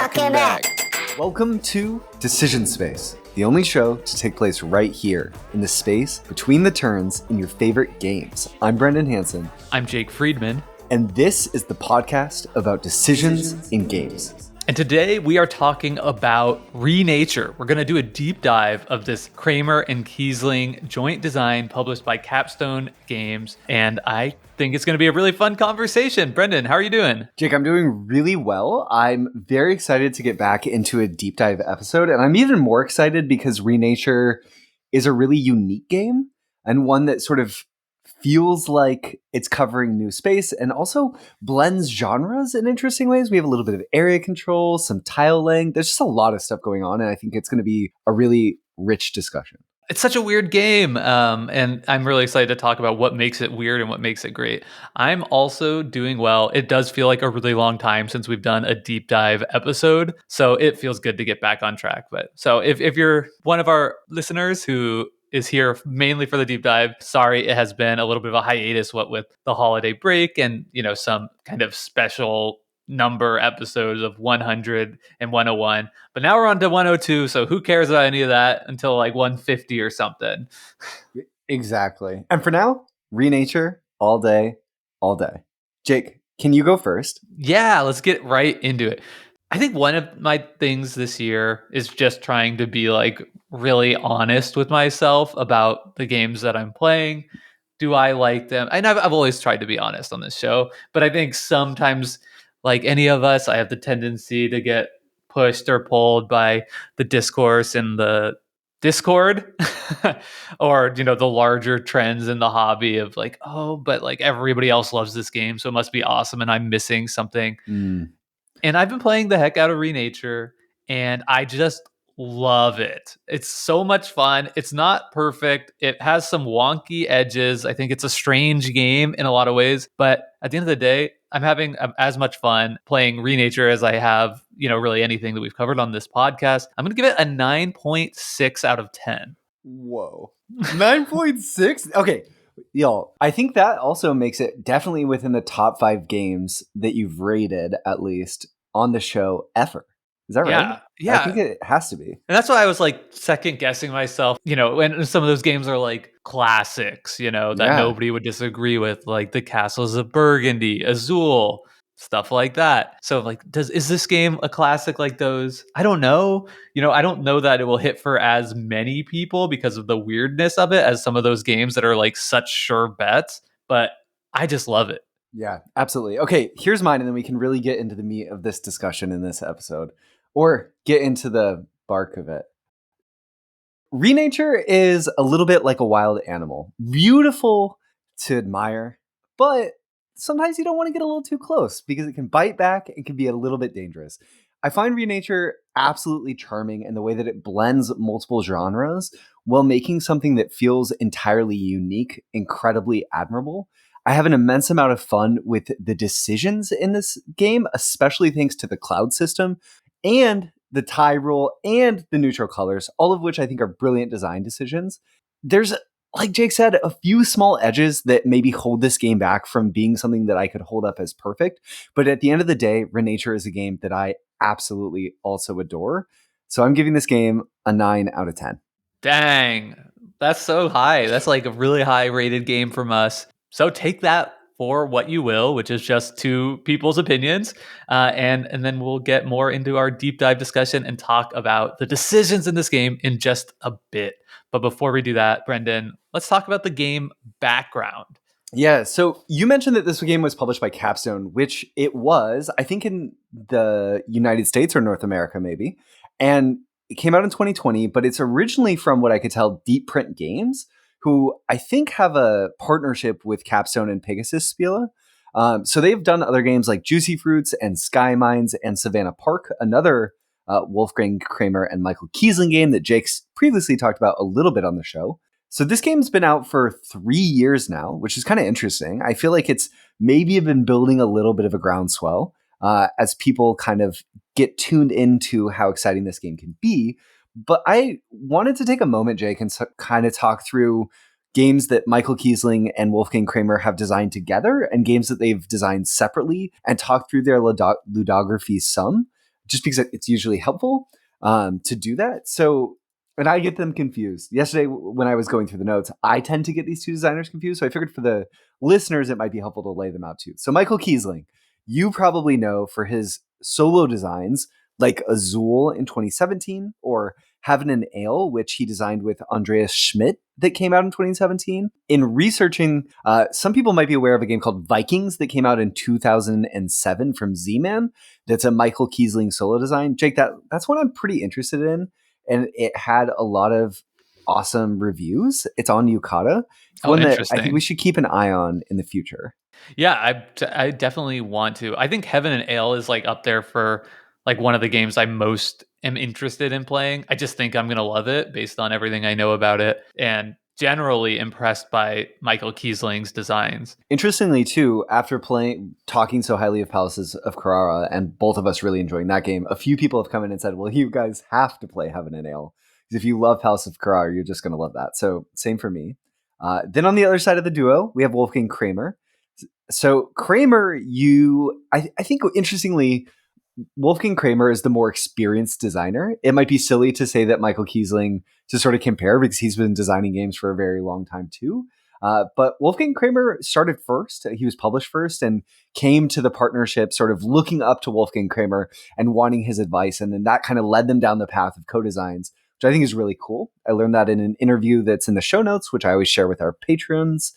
Welcome back. Welcome to Decision Space, the only show to take place right here in the space between the turns in your favorite games. I'm Brendan Hansen. I'm Jake Friedman. And this is the podcast about decisions in games. And today we are talking about Renature. We're going to do a deep dive of this Kramer and Kiesling joint design published by Capstone Games. And I think it's going to be a really fun conversation. Brendan, how are you doing? Jake, I'm doing really well. I'm very excited to get back into a deep dive episode. And I'm even more excited because Renature is a really unique game and one that sort of feels like it's covering new space and also blends genres in interesting ways. We have a little bit of area control, some tiling. There's just a lot of stuff going on, and I think it's going to be a really rich discussion. It's such a weird game, and I'm really excited to talk about what makes it weird and what makes it great. I'm also doing well. It does feel like a really long time since we've done a deep dive episode, so it feels good to get back on track. But so if you're one of our listeners who is here mainly for the deep dive, sorry, it has been a little bit of a hiatus, what with the holiday break and some kind of special number episodes of 100 and 101. But now we're on to 102, so who cares about any of that until like 150 or something? Exactly. And for now, Renature all day, all day. Jake, can you go first? Yeah, let's get right into it. I think one of my things this year is just trying to be like really honest with myself about the games that I'm playing. Do I like them? And I've always tried to be honest on this show, but I think sometimes, like any of us, I have the tendency to get pushed or pulled by the discourse in the Discord or, the larger trends in the hobby of like, oh, but like everybody else loves this game, so it must be awesome and I'm missing something. And I've been playing the heck out of Renature, and I just love it. It's so much fun. It's not perfect. It has some wonky edges. I think it's a strange game in a lot of ways, but at the end of the day, I'm having as much fun playing Renature as I have, really anything that we've covered on this podcast. I'm going to give it a 9.6 out of 10. Whoa. 9.6? Okay. Y'all, I think that also makes it definitely within the top 5 games that you've rated, at least, on the show ever. Is that right? Yeah. I think it has to be. And that's why I was like second guessing myself, when some of those games are like classics, that nobody would disagree with, like the Castles of Burgundy, Azul, stuff like that. So like, is this game a classic like those? I don't know. I don't know that it will hit for as many people because of the weirdness of it as some of those games that are like such sure bets, but I just love it. Yeah, absolutely. Okay, here's mine, and then we can really get into the meat of this discussion in this episode, or get into the bark of it. Renature is a little bit like a wild animal. Beautiful to admire, but sometimes you don't want to get a little too close because it can bite back and can be a little bit dangerous. I find Renature absolutely charming in the way that it blends multiple genres while making something that feels entirely unique, incredibly admirable. I have an immense amount of fun with the decisions in this game, especially thanks to the cloud system and the tie rule and the neutral colors, all of which I think are brilliant design decisions. There's, like Jake said, a few small edges that maybe hold this game back from being something that I could hold up as perfect. But at the end of the day, Renature is a game that I absolutely also adore. So I'm giving this game a 9 out of 10. Dang, that's so high. That's like a really high rated game from us. So take that for what you will, which is just two people's opinions. And then we'll get more into our deep dive discussion and talk about the decisions in this game in just a bit. But before we do that, Brendan, let's talk about the game background. Yeah, so you mentioned that this game was published by Capstone, which it was, I think, in the United States or North America, maybe. And it came out in 2020, but it's originally from what I could tell, Deep Print Games, who I think have a partnership with Capstone and Pegasus Spiele. So they've done other games like Juicy Fruits and Sky Mines and Savannah Park, another Wolfgang Kramer and Michael Kiesling game that Jake's previously talked about a little bit on the show. So this game's been out for 3 years now, which is kind of interesting. I feel like it's maybe been building a little bit of a groundswell as people kind of get tuned into how exciting this game can be. But I wanted to take a moment, Jake, and kind of talk through games that Michael Kiesling and Wolfgang Kramer have designed together and games that they've designed separately and talk through their ludography some. just because it's usually helpful to do that. So, and I get them confused. Yesterday, when I was going through the notes, I tend to get these two designers confused. So I figured for the listeners, it might be helpful to lay them out too. So Michael Kiesling, you probably know for his solo designs like Azul in 2017 or Heaven and Ale, which he designed with Andreas Schmidt that came out in 2017. In researching, some people might be aware of a game called Vikings that came out in 2007 from Z-Man. That's a Michael Kiesling solo design. Jake, that's one I'm pretty interested in. And it had a lot of awesome reviews. It's on Yucata. It's one that I think we should keep an eye on in the future. Yeah, I definitely want to. I think Heaven and Ale is like up there for like one of the games I most am interested in playing. I just think I'm going to love it based on everything I know about it, and generally impressed by Michael Kiesling's designs. Interestingly, too, after talking so highly of Palaces of Carrara, and both of us really enjoying that game, a few people have come in and said, well, you guys have to play Heaven and Ale. Because if you love Palace of Carrara, you're just going to love that. So same for me. Then on the other side of the duo, we have Wolfgang Kramer. So Kramer, I think interestingly, Wolfgang Kramer is the more experienced designer. It might be silly to say that Michael Kiesling to sort of compare because he's been designing games for a very long time too. But Wolfgang Kramer started first. He was published first and came to the partnership sort of looking up to Wolfgang Kramer and wanting his advice. And then that kind of led them down the path of co-designs, which I think is really cool. I learned that in an interview that's in the show notes, which I always share with our patrons.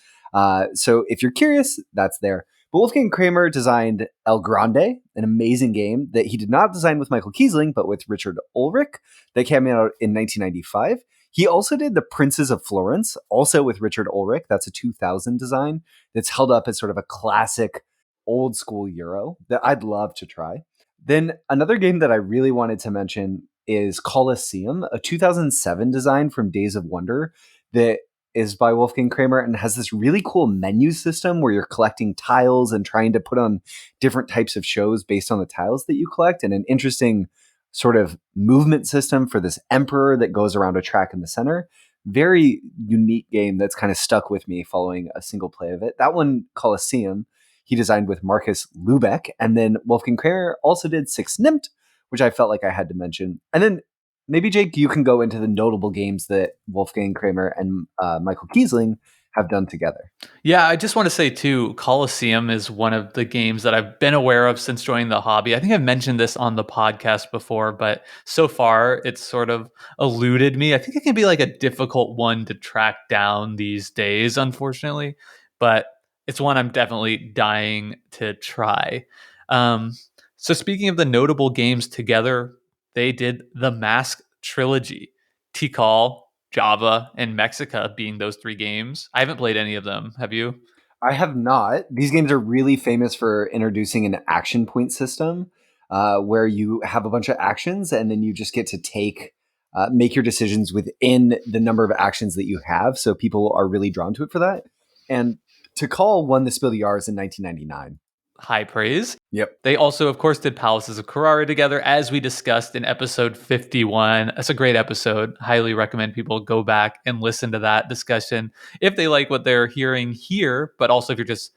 So if you're curious, that's there. But Wolfgang Kramer designed El Grande, an amazing game that he did not design with Michael Kiesling, but with Richard Ulrich, that came out in 1995. He also did The Princes of Florence, also with Richard Ulrich. That's a 2000 design that's held up as sort of a classic old school Euro that I'd love to try. Then another game that I really wanted to mention is Colosseum, a 2007 design from Days of Wonder that is by Wolfgang Kramer and has this really cool menu system where you're collecting tiles and trying to put on different types of shows based on the tiles that you collect, and an interesting sort of movement system for this emperor that goes around a track in the center. Very unique game that's kind of stuck with me following a single play of it. That one, Colosseum, he designed with Markus Lubeck. And then Wolfgang Kramer also did Six Nimmt, which I felt like I had to mention. And then maybe, Jake, you can go into the notable games that Wolfgang Kramer and Michael Kiesling have done together. Yeah, I just want to say too, Colosseum is one of the games that I've been aware of since joining the hobby. I think I've mentioned this on the podcast before, but so far it's sort of eluded me. I think it can be like a difficult one to track down these days, unfortunately, but it's one I'm definitely dying to try. So speaking of the notable games together, they did the Mask trilogy, Tikal, Java, and Mexica being those three games. I haven't played any of them. Have you? I have not. These games are really famous for introducing an action point system where you have a bunch of actions and then you just get to make your decisions within the number of actions that you have. So people are really drawn to it for that. And Tikal won the Spiel des Jahres in 1999. High praise. Yep. They also, of course, did Palaces of Carrara together, as we discussed in episode 51. That's a great episode. Highly recommend people go back and listen to that discussion if they like what they're hearing here, but also if you're just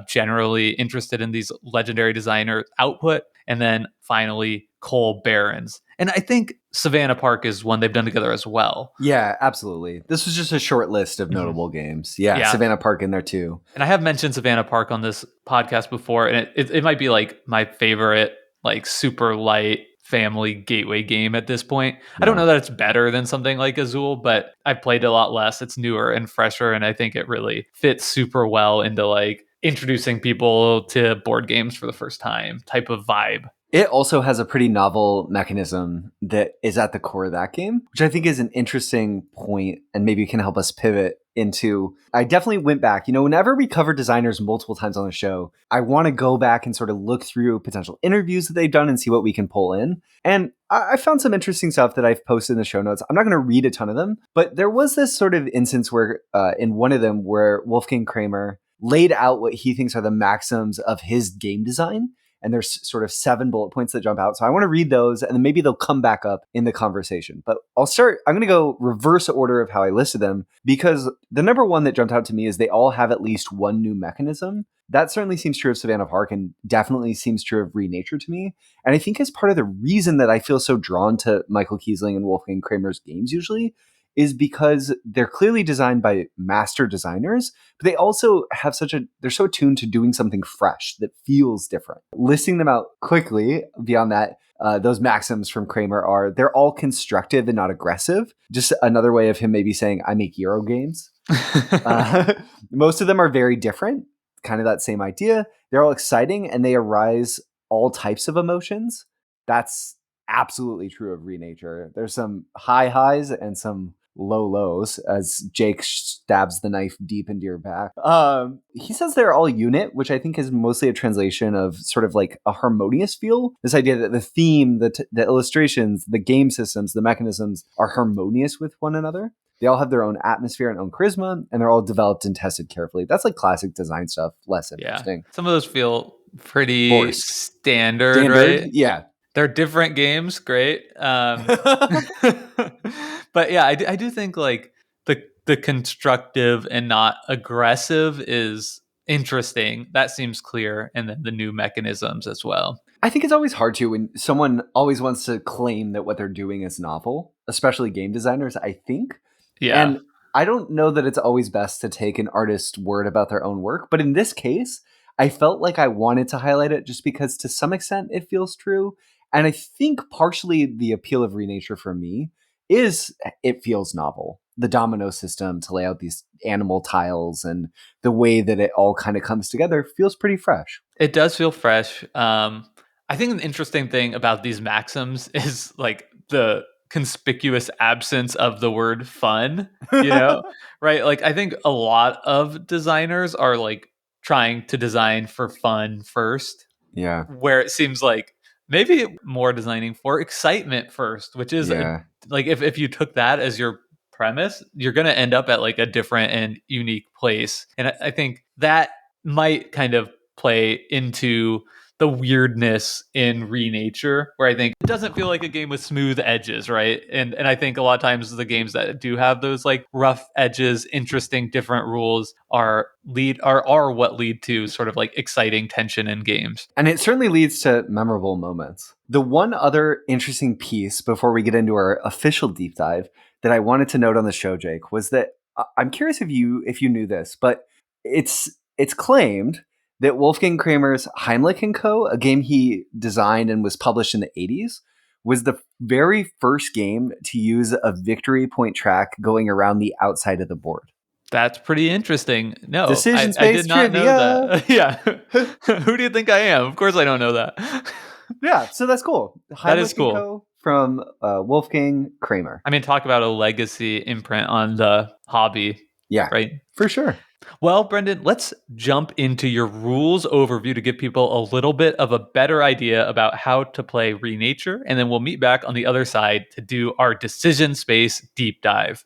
generally interested in these legendary designer output. And then finally, Cole Barons. And I think Savannah Park is one they've done together as well. Yeah, absolutely. This was just a short list of notable games. Yeah, Savannah Park in there too. And I have mentioned Savannah Park on this podcast before, and it might be like my favorite, like super light family gateway game at this point. Yeah. I don't know that it's better than something like Azul, but I've played a lot less. It's newer and fresher, and I think it really fits super well into like introducing people to board games for the first time type of vibe. It also has a pretty novel mechanism that is at the core of that game, which I think is an interesting point and maybe can help us pivot into. I definitely went back. Whenever we cover designers multiple times on the show, I want to go back and sort of look through potential interviews that they've done and see what we can pull in. And I found some interesting stuff that I've posted in the show notes. I'm not going to read a ton of them, but there was this sort of instance where in one of them where Wolfgang Kramer laid out what he thinks are the maxims of his game design. and there's sort of 7 bullet points that jump out. So I want to read those, and then maybe they'll come back up in the conversation. But I'm going to go reverse order of how I listed them, because the number one that jumped out to me is they all have at least one new mechanism. That certainly seems true of Savannah Park, and definitely seems true of Renature to me. And I think is part of the reason that I feel so drawn to Michael Kiesling and Wolfgang Kramer's games usually, is because they're clearly designed by master designers, but they also have they're so attuned to doing something fresh that feels different. Listing them out quickly beyond that, those maxims from Kramer are, they're all constructive and not aggressive. Just another way of him maybe saying, I make Euro games. Most of them are very different, kind of that same idea. They're all exciting and they arise all types of emotions. That's absolutely true of Renature. There's some high highs and some low lows as Jake stabs the knife deep into your back. He says they're all unit, which I think is mostly a translation of sort of like a harmonious feel. This idea that the theme, the illustrations, the game systems, the mechanisms are harmonious with one another. They all have their own atmosphere and own charisma, and they're all developed and tested carefully. That's like classic design stuff, less interesting. Some of those feel pretty standard, right? Yeah. They're different games, great. But yeah, I do think like the constructive and not aggressive is interesting. That seems clear. And then the new mechanisms as well. I think it's always hard to when someone always wants to claim that what they're doing is novel, especially game designers, I think. Yeah. And I don't know that it's always best to take an artist's word about their own work. But in this case, I felt like I wanted to highlight it just because to some extent it feels true. And I think partially the appeal of Renature for me is it feels novel. The domino system to lay out these animal tiles and the way that it all kind of comes together feels pretty fresh. It does feel fresh. I think an interesting thing about these maxims is like the conspicuous absence of the word fun, right? Like I think a lot of designers are like trying to design for fun first. Yeah. Where it seems like maybe more designing for excitement first, which is like if you took that as your premise, you're going to end up at like a different and unique place. And I think that might kind of play into the weirdness in Renature, where I think it doesn't feel like a game with smooth edges, right? And I think a lot of times the games that do have those like rough edges, interesting, different rules are what lead to sort of like exciting tension in games. And it certainly leads to memorable moments. The one other interesting piece before we get into our official deep dive that I wanted to note on the show, Jake, was that I'm curious if you knew this, but it's claimed that Wolfgang Kramer's Heimlich & Co., a game he designed and was published in the 80s, was the very first game to use a victory point track going around the outside of the board. That's pretty interesting. No, Decision I did not trivia. know that. Yeah. Who do you think I am? Of course I don't know that. Yeah, so that's cool. That is cool. Co. From Wolfgang Kramer. I mean, talk about a legacy imprint on the hobby. Yeah, right? For sure. Well, Brendan, let's jump into your rules overview to give people a little bit of a better idea about how to play Renature, and then we'll meet back on the other side to do our decision space deep dive.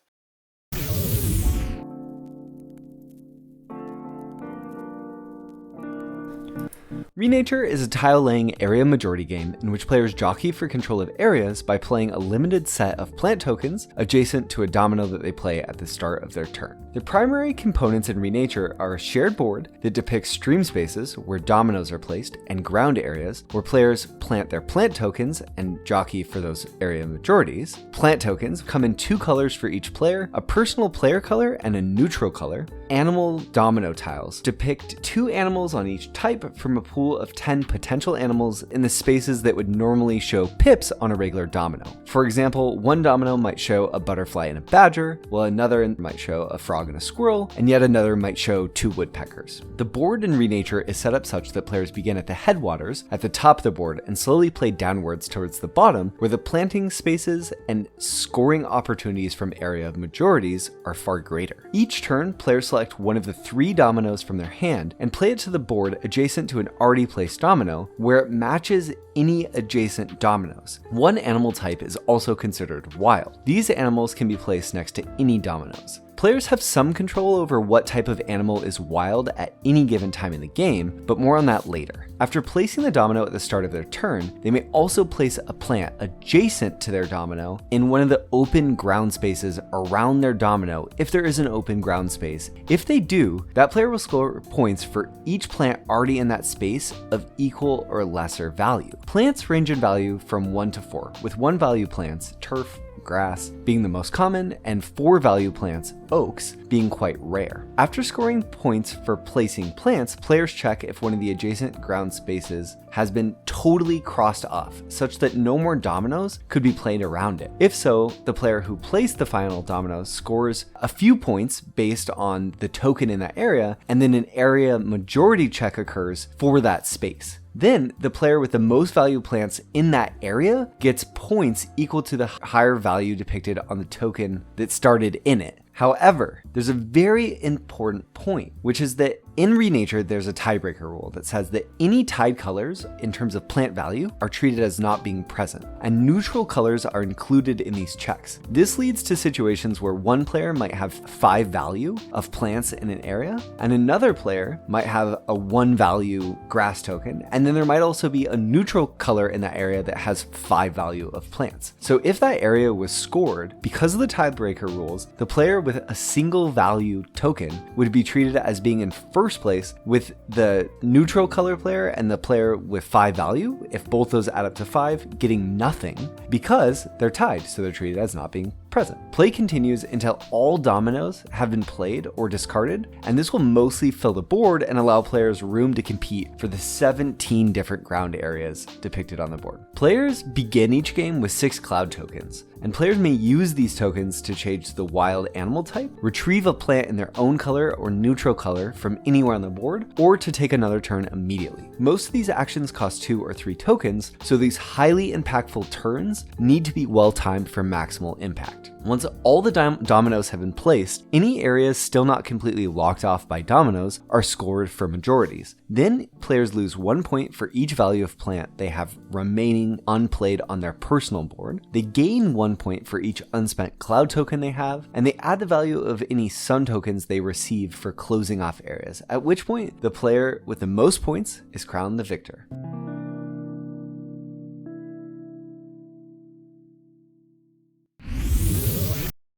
Renature is a tile-laying area majority game in which players jockey for control of areas by playing a limited set of plant tokens adjacent to a domino that they play at the start of their turn. The primary components in Renature are a shared board that depicts stream spaces where dominoes are placed and ground areas where players plant their plant tokens and jockey for those area majorities. Plant tokens come in 2 colors for each player, a personal player color and a neutral color. Animal domino tiles depict 2 animals on each type from a pool of 10 potential animals in the spaces that would normally show pips on a regular domino. For example, one domino might show a butterfly and a badger, while another might show a frog and a squirrel, and yet another might show 2 woodpeckers. The board in Renature is set up such that players begin at the headwaters at the top of the board and slowly play downwards towards the bottom, where the planting spaces and scoring opportunities from area of majorities are far greater. Each turn, players select one of the 3 dominoes from their hand and play it to the board adjacent to an already placed domino where it matches any adjacent dominoes. One animal type is also considered wild. These animals can be placed next to any dominoes. Players have some control over what type of animal is wild at any given time in the game, but more on that later. After placing the domino at the start of their turn, they may also place a plant adjacent to their domino in one of the open ground spaces around their domino if there is an open ground space. If they do, that player will score points for each plant already in that space of equal or lesser value. Plants range in value from 1 to 4, with 1 value plants, turf, grass, being the most common, and 4 value plants, oaks, being quite rare. After scoring points for placing plants, players check if one of the adjacent ground spaces has been totally crossed off, such that no more dominoes could be played around it. If so, the player who placed the final domino scores a few points based on the token in that area, and then an area majority check occurs for that space. Then the player with the most value plants in that area gets points equal to the higher value depicted on the token that started in it. However, there's a very important point, which is that in Renature, there's a tiebreaker rule that says that any tied colors in terms of plant value are treated as not being present, and neutral colors are included in these checks. This leads to situations where one player might have 5 value of plants in an area, and another player might have a 1 value grass token, and then there might also be a neutral color in that area that has 5 value of plants. So if that area was scored, because of the tiebreaker rules, the player with a single value token would be treated as being in first place with the neutral color player and the player with 5 value, if both those add up to 5, getting nothing because they're tied, so they're treated as not being present. Play continues until all dominoes have been played or discarded, and this will mostly fill the board and allow players room to compete for the 17 different ground areas depicted on the board. Players begin each game with 6 cloud tokens, and players may use these tokens to change the wild animal type, retrieve a plant in their own color or neutral color from anywhere on the board, or to take another turn immediately. Most of these actions cost 2 or 3 tokens, so these highly impactful turns need to be well timed for maximal impact. Once all the dominoes have been placed, any areas still not completely locked off by dominoes are scored for majorities. Then players lose 1 point for each value of plant they have remaining unplayed on their personal board. They gain 1 point for each unspent cloud token they have, and they add the value of any sun tokens they received for closing off areas, at which point the player with the most points is crowned the victor.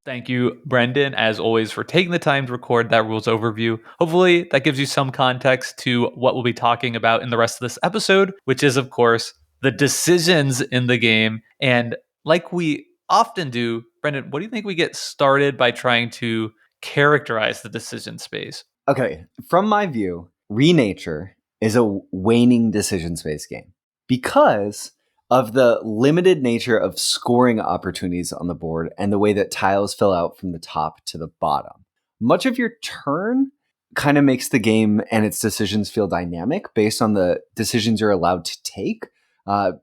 Thank you, Brendan, as always, for taking the time to record that rules overview. Hopefully, that gives you some context to what we'll be talking about in the rest of this episode, which is, of course, the decisions in the game. And like we often do, Brendan, what do you think we get started by trying to characterize the decision space? Okay, from my view, Renature is a waning decision space game because of the limited nature of scoring opportunities on the board and the way that tiles fill out from the top to the bottom. Much of your turn kind of makes the game and its decisions feel dynamic based on the decisions you're allowed to take,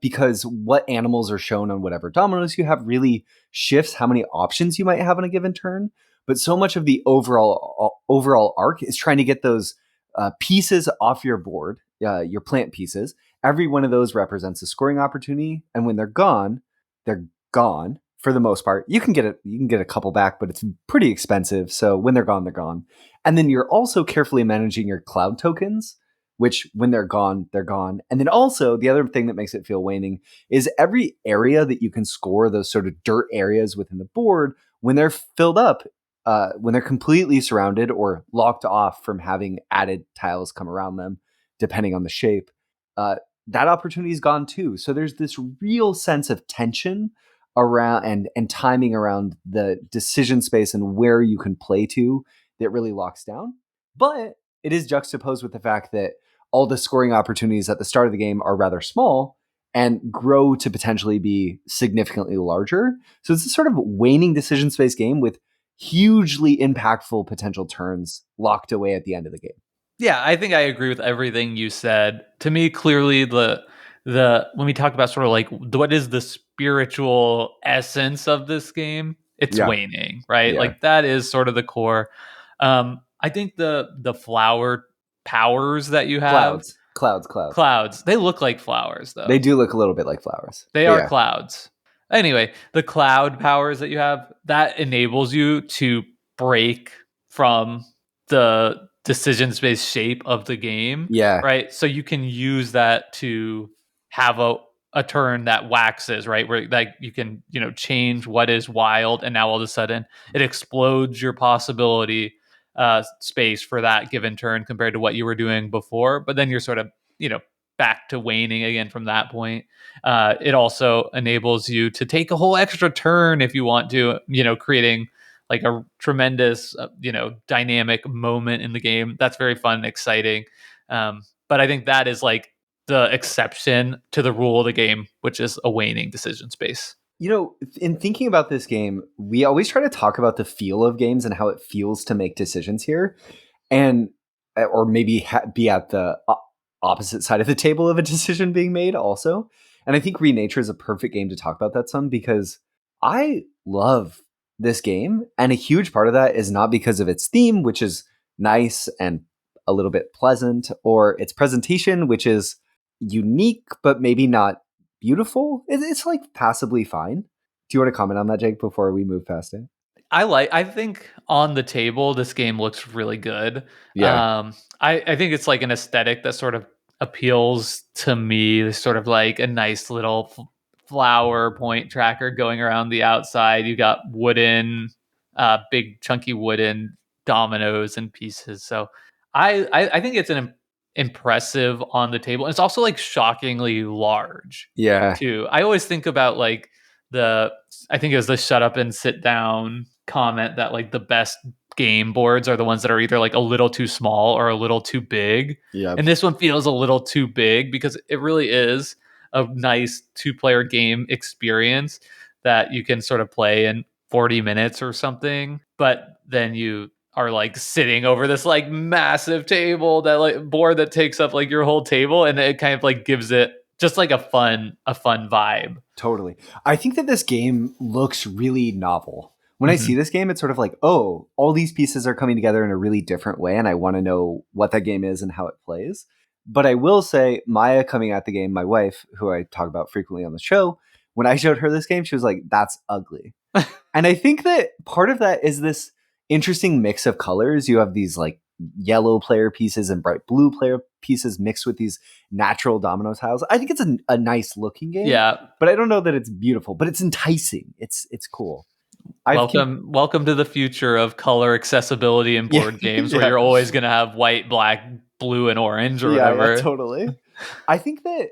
because what animals are shown on whatever dominoes you have really shifts how many options you might have on a given turn. But so much of the overall arc is trying to get those pieces off your board, your plant pieces. Every one of those represents a scoring opportunity, and when they're gone for the most part. You can get a couple back, but it's pretty expensive. So when they're gone, they're gone. And then you're also carefully managing your cloud tokens, which when they're gone, they're gone. And then also the other thing that makes it feel waning is every area that you can score, those sort of dirt areas within the board, when they're filled up, when they're completely surrounded or locked off from having added tiles come around them, depending on the shape, that opportunity is gone too. So there's this real sense of tension around and timing around the decision space and where you can play to that really locks down. But it is juxtaposed with the fact that all the scoring opportunities at the start of the game are rather small and grow to potentially be significantly larger. So it's a sort of waning decision space game with hugely impactful potential turns locked away at the end of the game. Yeah, I think I agree with everything you said. To me, clearly the when we talk about sort of like what is the spiritual essence of this game, it's waning, right? Yeah. Like that is sort of the core. I think the flower powers that you have, clouds, they look like flowers though. They do look a little bit like flowers. They are clouds. Anyway, the cloud powers that you have, that enables you to break from the decision-based shape of the game, Yeah. right? So you can use that to have a turn that waxes, right? Where like you can, change what is wild, and now all of a sudden it explodes your possibility space for that given turn compared to what you were doing before. But then you're sort of, back to waning again from that point. It also enables you to take a whole extra turn if you want to, creating like a tremendous, dynamic moment in the game. That's very fun and exciting. But I think that is like the exception to the rule of the game, which is a waning decision space. In thinking about this game, we always try to talk about the feel of games and how it feels to make decisions here. And or maybe be at the opposite side of the table of a decision being made also. And I think Renature is a perfect game to talk about that some, because I love this game, and a huge part of that is not because of its theme, which is nice and a little bit pleasant, or its presentation, which is unique but maybe not beautiful. It's like passably fine. Do you want to comment on that, Jake, before we move past it? I think on the table this game looks really good. Yeah. I think it's like an aesthetic that sort of appeals to me. There's sort of like a nice little flower point tracker going around the outside. You got wooden, big chunky wooden dominoes and pieces. So I think it's an impressive on the table. And it's also like shockingly large Yeah. too. I always think about like the I think it was the shut up and sit down comment that like the best game boards are the ones that are either like a little too small or a little too big. Yep. And this one feels a little too big because it really is a nice two-player game experience that you can sort of play in 40 minutes or something. But then you are like sitting over this like massive table that like board that takes up like your whole table, and it kind of like gives it just like a fun vibe. Totally. I think that this game looks really novel. When I Mhm. see this game, it's sort of like, oh, all these pieces are coming together in a really different way, and I want to know what that game is and how it plays. But I will say, Maya coming at the game, my wife, who I talk about frequently on the show, when I showed her this game, she was like, that's ugly. And I think that part of that is this interesting mix of colors. You have these like yellow player pieces and bright blue player pieces mixed with these natural domino tiles. I think it's a nice looking game. Yeah. But I don't know that it's beautiful, but it's enticing. It's cool. Welcome to the future of color accessibility in Yeah, board games where yeah. you're always going to have white, black, blue, and orange or Yeah, whatever. totally. I think that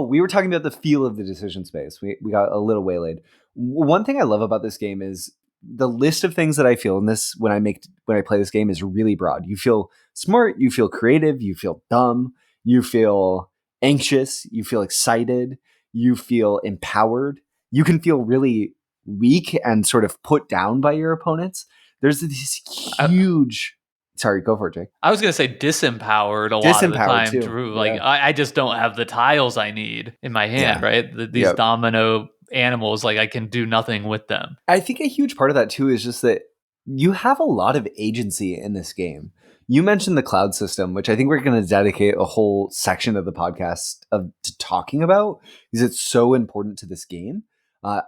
we were talking about the feel of the decision space. We got a little waylaid. One thing I love about this game is the list of things that I feel in this when I play this game is really broad. You feel smart, you feel creative, you feel dumb, you feel anxious, you feel excited, you feel empowered. You can feel really weak and sort of put down by your opponents. There's this huge sorry, go for it, Jake. I was going to say disempowered a lot of the Disempowered time, too. Drew. Like, Yeah. I just don't have the tiles I need in my hand, Yeah. right? These Yep. domino animals, like, I can do nothing with them. I think a huge part of that too is just that you have a lot of agency in this game. You mentioned the cloud system, which I think we're going to dedicate a whole section of the podcast to talking about because it's so important to this game.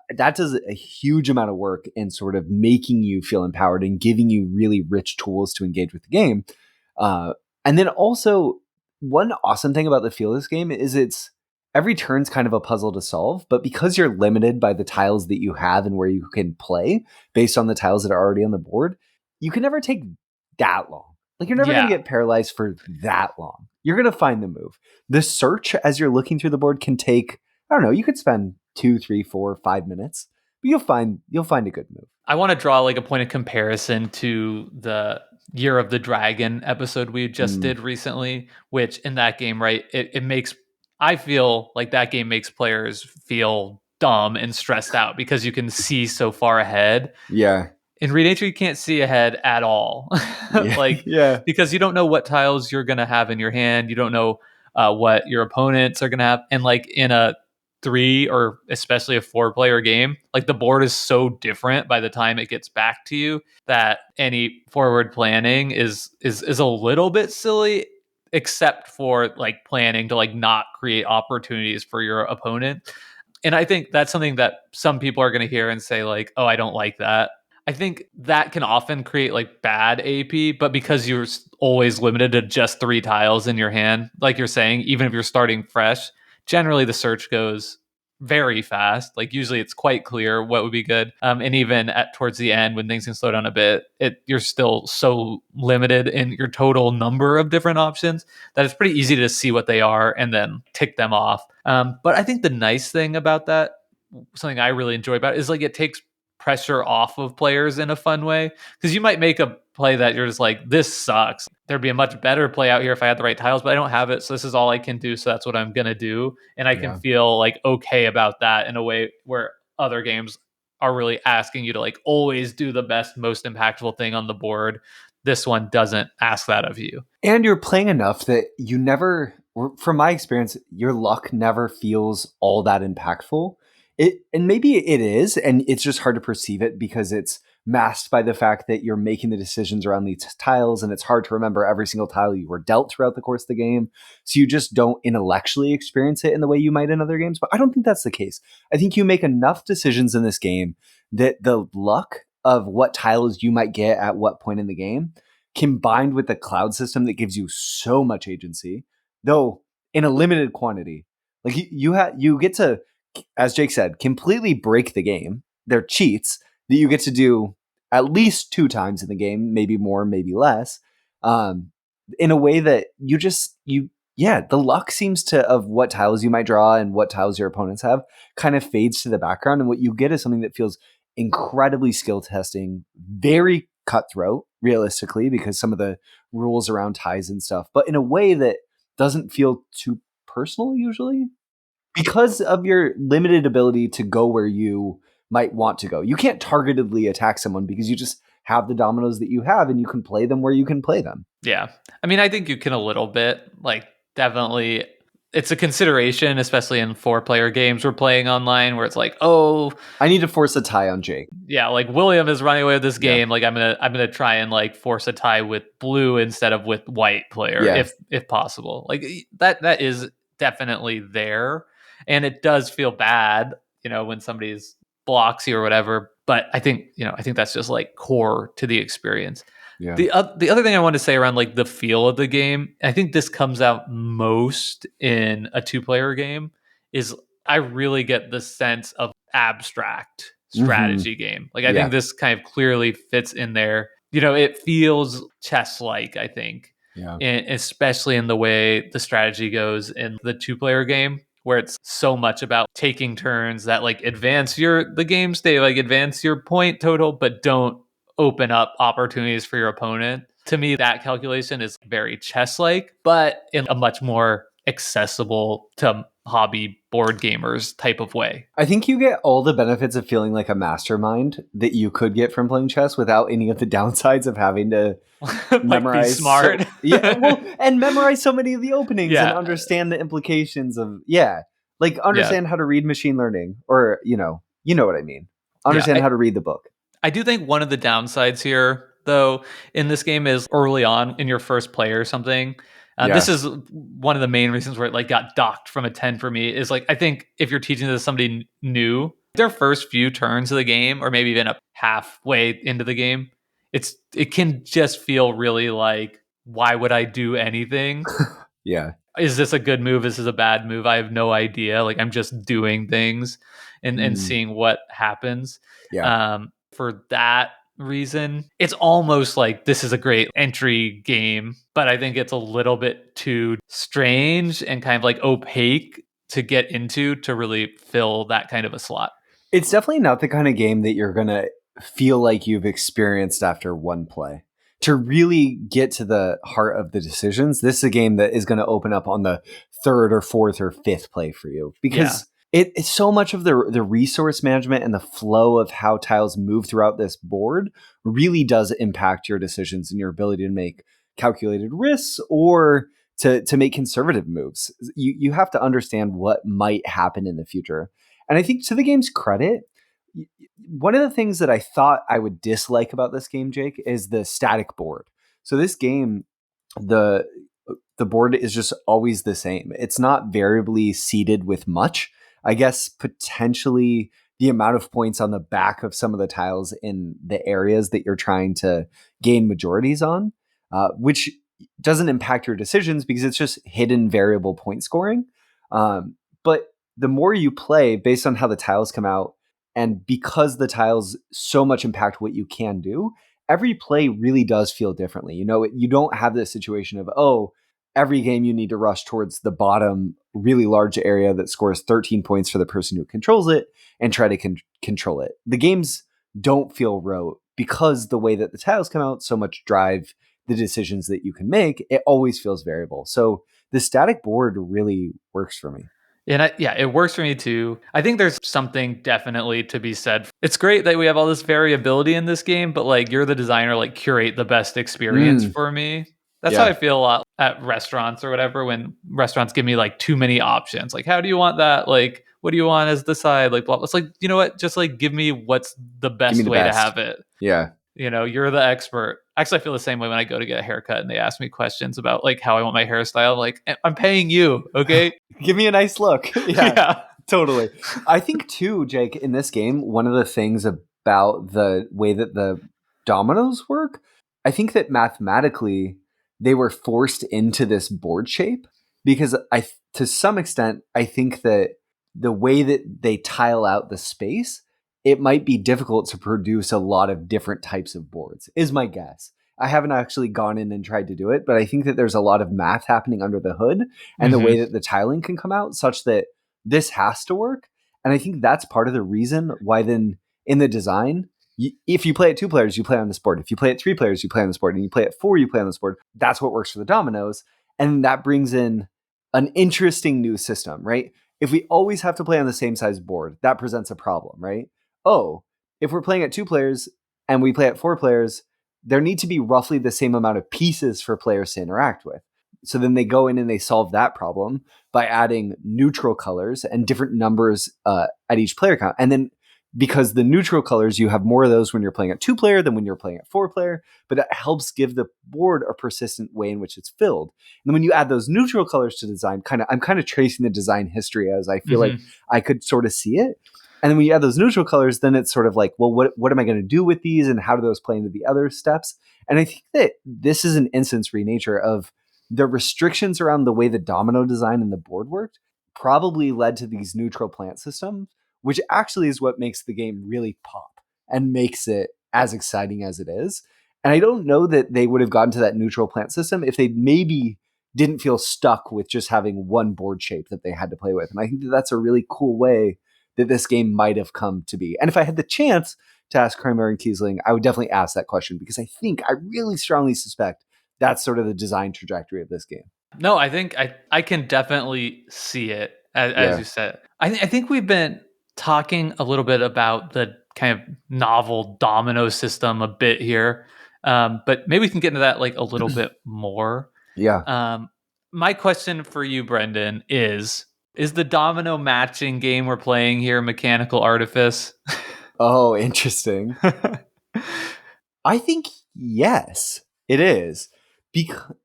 That does a huge amount of work in sort of making you feel empowered and giving you really rich tools to engage with the game. And then also, one awesome thing about the feel of this game is every turn's kind of a puzzle to solve, but because you're limited by the tiles that you have and where you can play based on the tiles that are already on the board, you can never take that long. Like you're never going to get paralyzed for that long. You're going to find the move. The search as you're looking through the board can take, I don't know, you could spend 2, 3, 4, 5 minutes, but you'll find a good move. I want to draw like a point of comparison to the Year of the Dragon episode we just did recently, which in that game, right, it makes, I feel like that game makes players feel dumb and stressed out because you can see so far ahead. Yeah. In Renature, you can't see ahead at all. Yeah. Because you don't know what tiles you're going to have in your hand. You don't know what your opponents are going to have. And like in a 3 or especially a 4-player game, like the board is so different by the time it gets back to you that any forward planning is a little bit silly, except for like planning to like not create opportunities for your opponent. And I think that's something that some people are going to hear and say like, oh, I don't like that. I think that can often create like bad AP, but because you're always limited to just 3 tiles in your hand, like you're saying, even if you're starting fresh, generally the search goes very fast. Like usually it's quite clear what would be good. And even at towards the end when things can slow down a bit, you're still so limited in your total number of different options that it's pretty easy to see what they are and then tick them off. But I think the nice thing about that, something I really enjoy about it, is like it takes pressure off of players in a fun way, because you might make a play that you're just like, this sucks, there'd be a much better play out here if I had the right tiles, but I don't have it, so this is all I can do, so that's what I'm gonna do, and I can Yeah. feel like okay about that in a way where other games are really asking you to like always do the best, most impactful thing on the board. This one doesn't ask that of you. And you're playing enough that you never, from my experience, your luck never feels all that impactful. And maybe it is, and it's just hard to perceive it because it's masked by the fact that you're making the decisions around these tiles, and it's hard to remember every single tile you were dealt throughout the course of the game. So you just don't intellectually experience it in the way you might in other games. But I don't think that's the case. I think you make enough decisions in this game that the luck of what tiles you might get at what point in the game, combined with the cloud system that gives you so much agency, though in a limited quantity. Like you get to, as Jake said, completely break the game. They're cheats that you get to do at least 2 times in the game, maybe more, maybe less, in a way that the luck seems to, of what tiles you might draw and what tiles your opponents have, kind of fades to the background, and what you get is something that feels incredibly skill testing, very cutthroat, realistically, because some of the rules around ties and stuff, but in a way that doesn't feel too personal usually, because of your limited ability to go where you might want to go. You can't targetedly attack someone because you just have the dominoes that you have, and you can play them where you can play them. Yeah. I mean, I think you can a little bit, like, definitely. It's a consideration, especially in 4-player games we're playing online, where it's like, oh, I need to force a tie on Jake. yeah, like William is running away with this Yeah. game. Like I'm gonna try and like force a tie with blue instead of with white player, Yeah. if possible. Like that is definitely there, and it does feel bad, when somebody's blocks you or whatever. But I think that's just like core to the experience. Yeah. The other thing I want to say around like the feel of the game, I think this comes out most in a 2-player game, is I really get the sense of abstract strategy game. Like I Yeah. think this kind of clearly fits in there. It feels chess-like, I think. Yeah. And especially in the way the strategy goes in the 2-player game, where it's so much about taking turns that like advance the game state, like advance your point total, but don't open up opportunities for your opponent. To me, that calculation is very chess-like, but in a much more accessible to hobby board gamers type of way. I think you get all the benefits of feeling like a mastermind that you could get from playing chess without any of the downsides of having to Like be memorize smart. and memorize so many of the openings and Yeah. understand the implications of like understand how to read machine learning, or you know what I mean. Understand how to read the book. I do think one of the downsides here, though, in this game is early on in your first play or something. This is one of the main reasons where it like got docked from a 10 for me. Is like I think if you're teaching this to somebody new, their first few turns of the game, or maybe even up halfway into the game, it can just feel really like, why would I do anything? Yeah. Is this a good move? Is this a bad move? I have no idea. Like I'm just doing things and seeing what happens. Yeah. For that reason, it's almost like this is a great entry game, but I think it's a little bit too strange and kind of like opaque to get into to really fill that kind of a slot. It's definitely not the kind of game that you're going to feel like you've experienced after one play. To really get to the heart of the decisions, this is a game that is going to open up on the 3rd or 4th or 5th play for you, because it's so much of the resource management and the flow of how tiles move throughout this board really does impact your decisions and your ability to make calculated risks or to make conservative moves. You have to understand what might happen in the future. And I think, to the game's credit, one of the things that I thought I would dislike about this game, Jake, is the static board. So this game, the board is just always the same. It's not variably seeded with much. I guess potentially the amount of points on the back of some of the tiles in the areas that you're trying to gain majorities on, which doesn't impact your decisions because it's just hidden variable point scoring. But the more you play based on how the tiles come out, and because the tiles so much impact what you can do, every play really does feel differently. You don't have this situation of, oh, every game you need to rush towards the bottom really large area that scores 13 points for the person who controls it and try to control it. The games don't feel rote because the way that the tiles come out so much drive the decisions that you can make. It always feels variable. So the static board really works for me. And it works for me too. I think there's something definitely to be said. It's great that we have all this variability in this game, but like you're the designer, like curate the best experience for me. That's how Yeah. I feel a lot at restaurants or whatever, when restaurants give me like too many options. Like, how do you want that? Like, what do you want as the side? Like, blah, blah. It's like, you know what? Just like give me what's the Give me best the way to best. have it. Yeah. You're the expert. Actually, I feel the same way when I go to get a haircut and they ask me questions about like how I want my hairstyle. Like, I'm paying you, okay? Give me a nice look. Yeah, Yeah. totally. I think too, Jake, in this game, one of the things about the way that the dominoes work, I think that mathematically they were forced into this board shape because to some extent, I think that the way that they tile out the space, it might be difficult to produce a lot of different types of boards, is my guess. I haven't actually gone in and tried to do it, but I think that there's a lot of math happening under the hood and the way that the tiling can come out such that this has to work. And I think that's part of the reason why then in the design, if you play it 2 players, you play on this board. If you play it 3 players, you play on this board. And you play it 4, you play on this board. That's what works for the dominoes. And that brings in an interesting new system, right? If we always have to play on the same size board, that presents a problem, right? Oh, if we're playing at 2 players and we play at 4 players, there need to be roughly the same amount of pieces for players to interact with. So then they go in and they solve that problem by adding neutral colors and different numbers at each player count. And then because the neutral colors, you have more of those when you're playing at 2 player than when you're playing at 4 player, but that helps give the board a persistent way in which it's filled. And then when you add those neutral colors to design, I'm kind of tracing the design history as I feel like I could sort of see it. And then when you add those neutral colors, then it's sort of like, well, what am I going to do with these and how do those play into the other steps? And I think that this is an instance, Renature, of the restrictions around the way the domino design and the board worked probably led to these neutral plant systems, which actually is what makes the game really pop and makes it as exciting as it is. And I don't know that they would have gotten to that neutral plant system if they maybe didn't feel stuck with just having one board shape that they had to play with. And I think that that's a really cool way that this game might have come to be. And if I had the chance to ask Kramer and Kiesling, I would definitely ask that question because I really strongly suspect that's sort of the design trajectory of this game. No, I think I can definitely see it as Yeah. you said. I think we've been talking a little bit about the kind of novel domino system a bit here, but maybe we can get into that like a little bit more. Yeah. My question for you, Brendan, is the domino matching game we're playing here mechanical artifice? Oh, interesting. I think yes, it is.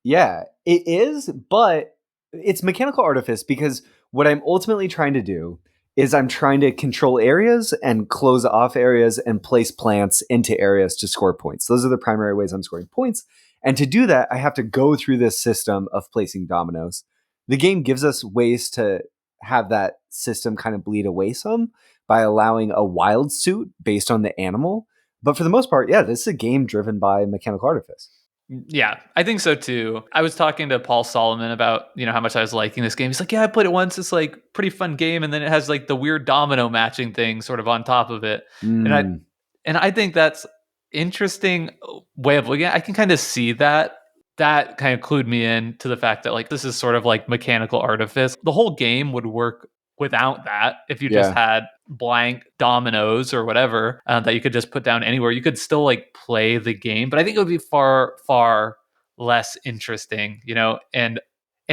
Yeah, it is, but it's mechanical artifice because what I'm ultimately trying to do is I'm trying to control areas and close off areas and place plants into areas to score points. Those are the primary ways I'm scoring points. And to do that, I have to go through this system of placing dominoes. The game gives us ways to have that system kind of bleed away some by allowing a wild suit based on the animal. But for the most part, yeah, this is a game driven by mechanical artifice. Yeah, I think so too. I was talking to Paul Solomon about, how much I was liking this game. He's like, "Yeah, I played it once. It's like pretty fun game, and then it has like the weird domino matching thing sort of on top of it." And I Mm. and I think that's interesting way of looking at it. I can kind of see that. That kind of clued me in to the fact that like this is sort of like mechanical artifice. The whole game would work without that if you just Yeah. had blank dominoes or whatever that you could just put down anywhere. You could still like play the game, but I think it would be far less interesting, and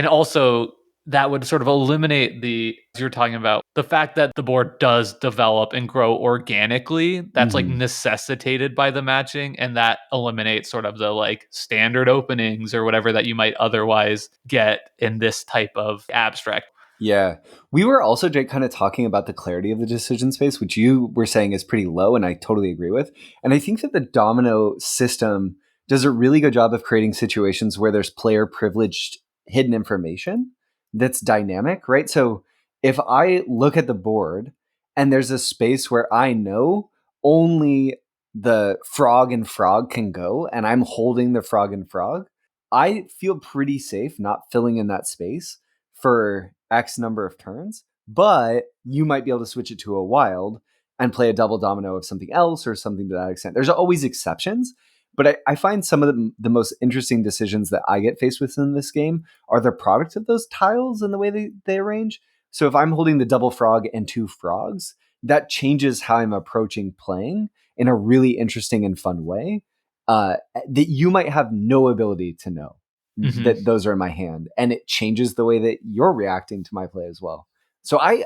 also that would sort of eliminate as you're talking about the fact that the board does develop and grow organically. That's like Mm-hmm. necessitated by the matching, and that eliminates sort of the like standard openings or whatever that you might otherwise get in this type of abstract. Yeah. We were also, Jake, kind of talking about the clarity of the decision space, which you were saying is pretty low, and I totally agree with. And I think that the domino system does a really good job of creating situations where there's player privileged hidden information that's dynamic, right? So if I look at the board and there's a space where I know only the frog and frog can go, and I'm holding the frog and frog, I feel pretty safe not filling in that space for X number of turns, but you might be able to switch it to a wild and play a double domino of something else or something to that extent. There's always exceptions, but I find some of the most interesting decisions that I get faced with in this game are the product of those tiles and the way they arrange. So if I'm holding the double frog and two frogs, that changes how I'm approaching playing in a really interesting and fun way that you might have no ability to know that those are in my hand, and it changes the way that you're reacting to my play as well. So I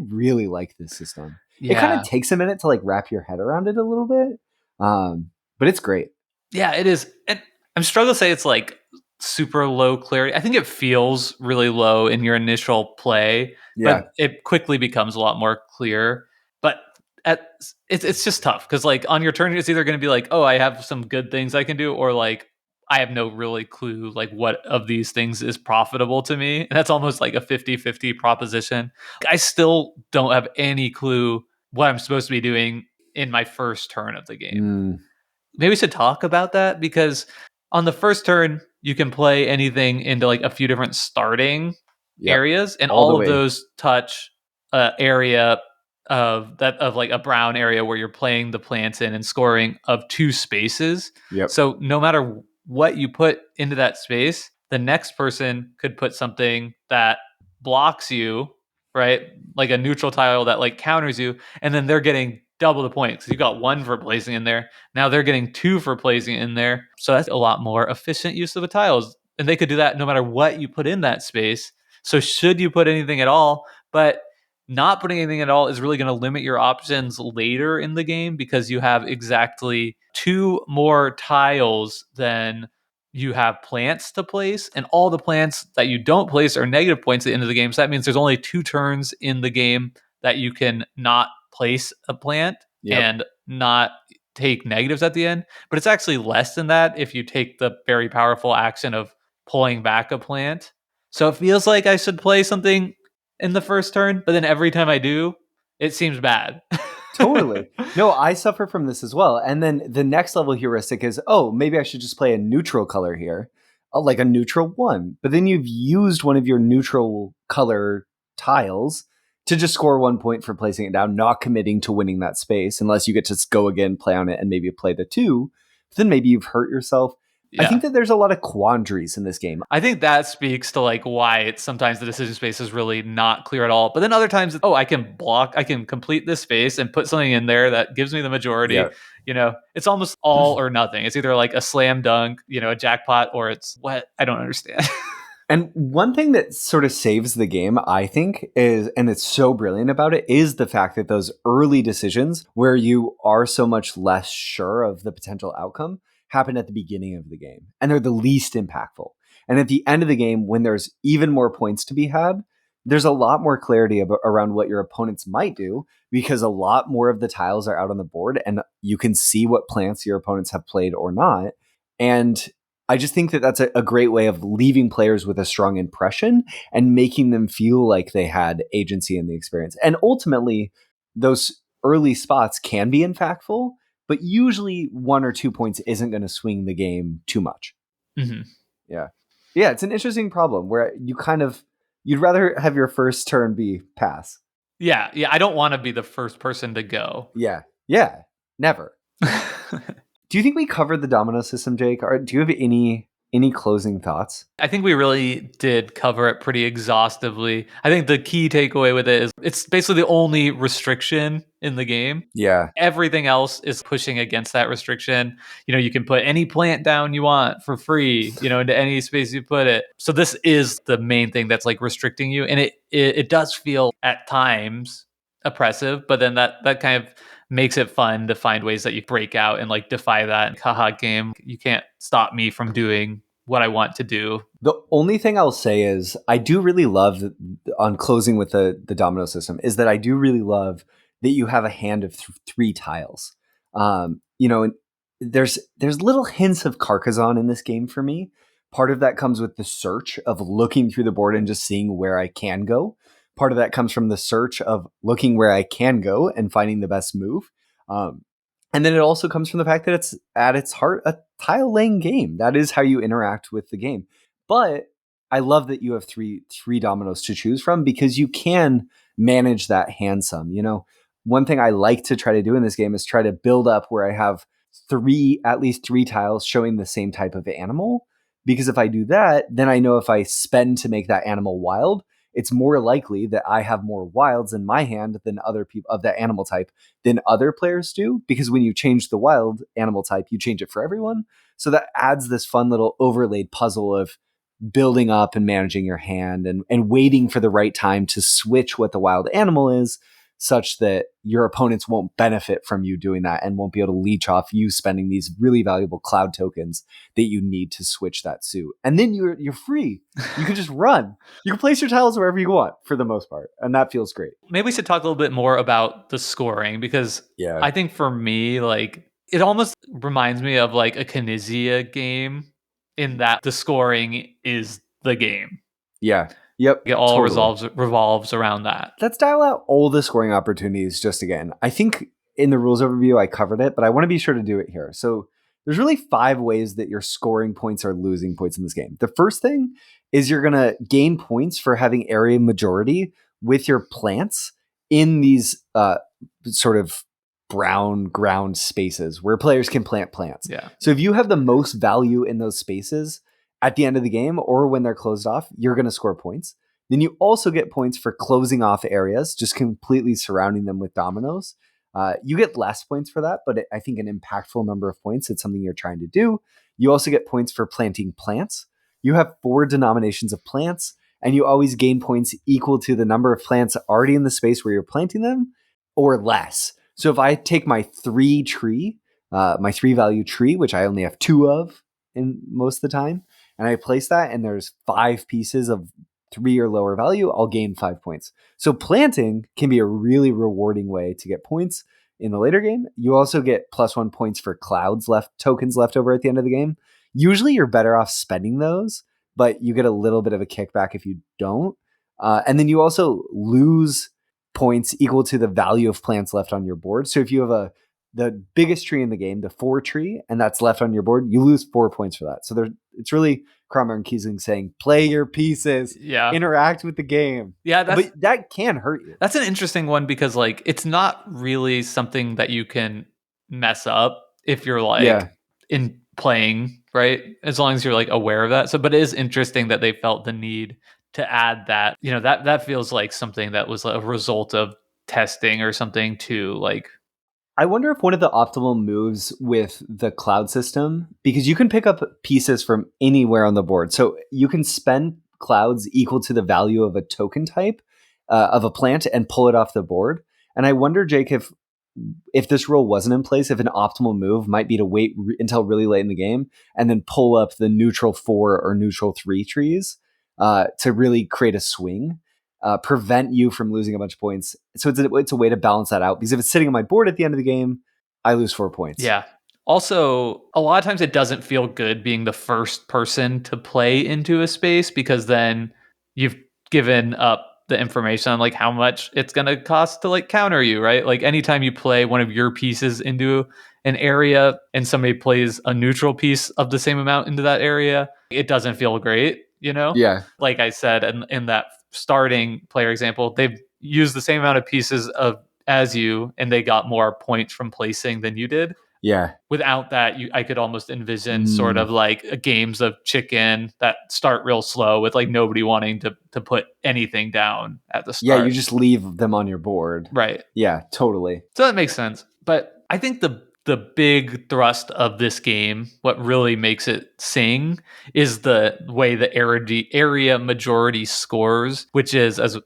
really like this system. It kind of Yeah. takes a minute to like wrap your head around it a little bit, but it's great. Yeah, it is. And I'm struggling to say it's like super low clarity. I think it feels really low in your initial play, Yeah. but it quickly becomes a lot more clear. But at it's just tough because like on your turn, it's either going to be like, oh, I have some good things I can do, or like I have no really clue like what of these things is profitable to me. And that's almost like a 50-50 proposition. I still don't have any clue what I'm supposed to be doing in my first turn of the game. Mm, Maybe we should talk about that because on the first turn, you can play anything into like a few different starting yep. areas, and All the all of way. those touch area of like a brown area where you're playing the plants in and scoring of two spaces. Yep. So no matter what you put into that space, the next person could put something that blocks you, right? Like a neutral tile that like counters you, and then they're getting double the points. You got one for placing in there. Now they're getting two for placing in there. So that's a lot more efficient use of the tiles. And they could do that no matter what you put in that space. So should you put anything at all, but not putting anything at all is really going to limit your options later in the game because you have exactly two more tiles than you have plants to place, and all the plants that you don't place are negative points at the end of the game. So that means there's only two turns in the game that you can not place a plant Yep. and not take negatives at the end. But it's actually less than that if you take the very powerful action of pulling back a plant. So it feels like I should play something in the first turn, but then every time I do, it seems bad. Totally. No, I suffer from this as well. And then the next level heuristic is, oh, maybe I should just play a neutral color here, like a neutral one. But then you've used one of your neutral color tiles to just score 1 point for placing it down, not committing to winning that space unless you get to go again, play on it, and maybe play the two. But then maybe you've hurt yourself. I Yeah. think that there's a lot of quandaries in this game. I think that speaks to like why it's sometimes the decision space is really not clear at all. But then other times, oh, I can complete this space and put something in there that gives me the majority. Yeah. It's almost all or nothing. It's either like a slam dunk, a jackpot, or it's what I don't understand. And one thing that sort of saves the game, I think, is, and it's so brilliant about it, is the fact that those early decisions where you are so much less sure of the potential outcome happen at the beginning of the game. And they're the least impactful. And at the end of the game, when there's even more points to be had, there's a lot more clarity around what your opponents might do because a lot more of the tiles are out on the board and you can see what plants your opponents have played or not. And I just think that that's a great way of leaving players with a strong impression and making them feel like they had agency in the experience. And ultimately, those early spots can be impactful, but usually 1 or 2 points isn't going to swing the game too much. Mhm. Yeah. Yeah, it's an interesting problem where you'd rather have your first turn be pass. Yeah. I don't want to be the first person to go. Yeah. Yeah. Never. Do you think we covered the domino system, Jake? Or do you have any closing thoughts? I think we really did cover it pretty exhaustively. I think the key takeaway with it is it's basically the only restriction in the game. Yeah. Everything else is pushing against that restriction. You can put any plant down you want for free, into any space you put it. So this is the main thing that's like restricting you. And it does feel at times oppressive, but then that kind of makes it fun to find ways that you break out and like defy that. Haha, game, you can't stop me from doing what I want to do. The only thing I'll say is I do really love, on closing with the domino system, is that I do really love that you have a hand of 3 tiles. And there's little hints of Carcassonne in this game for me. Part of that comes with the search of looking through the board and just seeing where I can go. Part of that comes from the search of looking where I can go and finding the best move. And then it also comes from the fact that it's at its heart a tile laying game. That is how you interact with the game. But I love that you have three dominoes to choose from, because you can manage that hand some. One thing I like to try to do in this game is try to build up where I have at least three tiles showing the same type of animal. Because if I do that, then I know if I spend to make that animal wild, it's more likely that I have more wilds in my hand than other people of that animal type than other players do. Because when you change the wild animal type, you change it for everyone. So that adds this fun little overlaid puzzle of building up and managing your hand and waiting for the right time to switch what the wild animal is, such that your opponents won't benefit from you doing that and won't be able to leech off you spending these really valuable cloud tokens that you need to switch that suit. And then you're free. You can just run. You can place your tiles wherever you want for the most part. And that feels great. Maybe we should talk a little bit more about the scoring, because Yeah. I think for me, like, it almost reminds me of like a Kinesia game, in that the scoring is the game. Yeah. Yep. It all totally. revolves around that. Let's dial out all the scoring opportunities just again. I think in the rules overview I covered it, but I want to be sure to do it here. So there's really 5 ways that you're scoring points or losing points in this game. The first thing is you're going to gain points for having area majority with your plants in these sort of brown ground spaces where players can plant plants. Yeah. So if you have the most value in those spaces at the end of the game or when they're closed off, you're going to score points. Then you also get points for closing off areas, just completely surrounding them with dominoes. You get less points for that, but I think an impactful number of points. It's something you're trying to do. You also get points for planting plants. You have 4 denominations of plants, and you always gain points equal to the number of plants already in the space where you're planting them, or less. So if I take my 3 value tree, which I only have 2 of in most of the time, and I place that, and there's 5 pieces of 3 or lower value, I'll gain 5 points. So planting can be a really rewarding way to get points in the later game. You also get +1 points for tokens left over at the end of the game. Usually you're better off spending those, but you get a little bit of a kickback if you don't. And then you also lose points equal to the value of plants left on your board. So if you have the biggest tree in the game, the 4 tree, and that's left on your board, you lose 4 points for that. So it's really Kramer and Kiesling saying, play your pieces, interact with the game. Yeah, but that can hurt you. That's an interesting one, because like it's not really something that you can mess up if you're like in playing, right? As long as you're like aware of that. So, but it is interesting that they felt the need to add that. That feels like something that was a result of testing or something too. Like, I wonder if one of the optimal moves with the cloud system, because you can pick up pieces from anywhere on the board. So you can spend clouds equal to the value of a token type of a plant and pull it off the board. And I wonder, Jake, if this rule wasn't in place, if an optimal move might be to wait until really late in the game and then pull up the neutral 4 or neutral 3 trees to really create a swing. Prevent you from losing a bunch of points. So it's a way to balance that out, because if it's sitting on my board at the end of the game, I lose 4 points. Yeah. Also, a lot of times it doesn't feel good being the first person to play into a space, because then you've given up the information on like how much it's going to cost to like counter you, right? Like anytime you play one of your pieces into an area and somebody plays a neutral piece of the same amount into that area, it doesn't feel great, Yeah. Like I said, in that starting player example, they've used the same amount of pieces as you, and they got more points from placing than you did. Yeah. Without that, I could almost envision sort of like games of chicken that start real slow with like nobody wanting to put anything down at the start. Yeah, you just leave them on your board. Right. Yeah, totally. So that makes sense. But I think the big thrust of this game, what really makes it sing, is the way the area majority scores, which is, as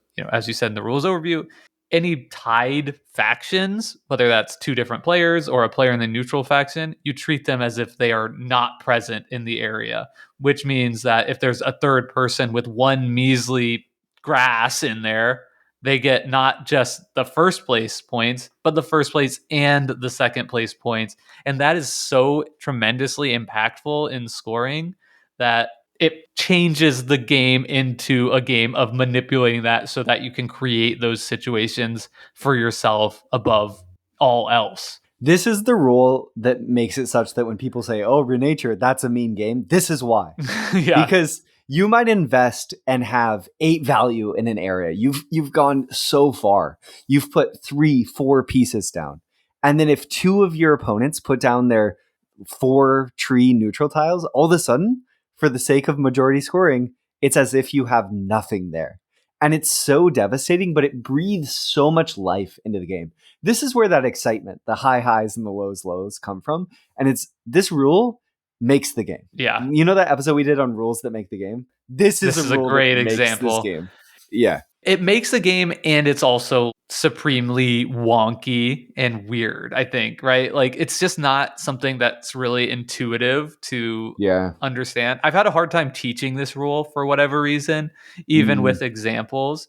you said in the rules overview, any tied factions, whether that's two different players or a player in the neutral faction, you treat them as if they are not present in the area, which means that if there's a third person with one measly grass in there, they get not just the first place points, but the first place and the second place points. And that is so tremendously impactful in scoring that it changes the game into a game of manipulating that so that you can create those situations for yourself above all else. This is the rule that makes it such that when people say, oh, Renature, that's a mean game, this is why. Yeah. Because you might invest and have 8 value in an area. You've gone so far. You've put 3, 4 pieces down. And then if 2 of your opponents put down their 4 tree neutral tiles, all of a sudden, for the sake of majority scoring, it's as if you have nothing there. And it's so devastating, but it breathes so much life into the game. This is where that excitement, the high highs and the lows come from. And it's this rule makes the game. Yeah. You know that episode we did on rules that make the game? This is a rule great that makes example. this game. Yeah. It makes the game, and it's also supremely wonky and weird, I think, right? Like, it's just not something that's really intuitive to understand. I've had a hard time teaching this rule for whatever reason, even with examples.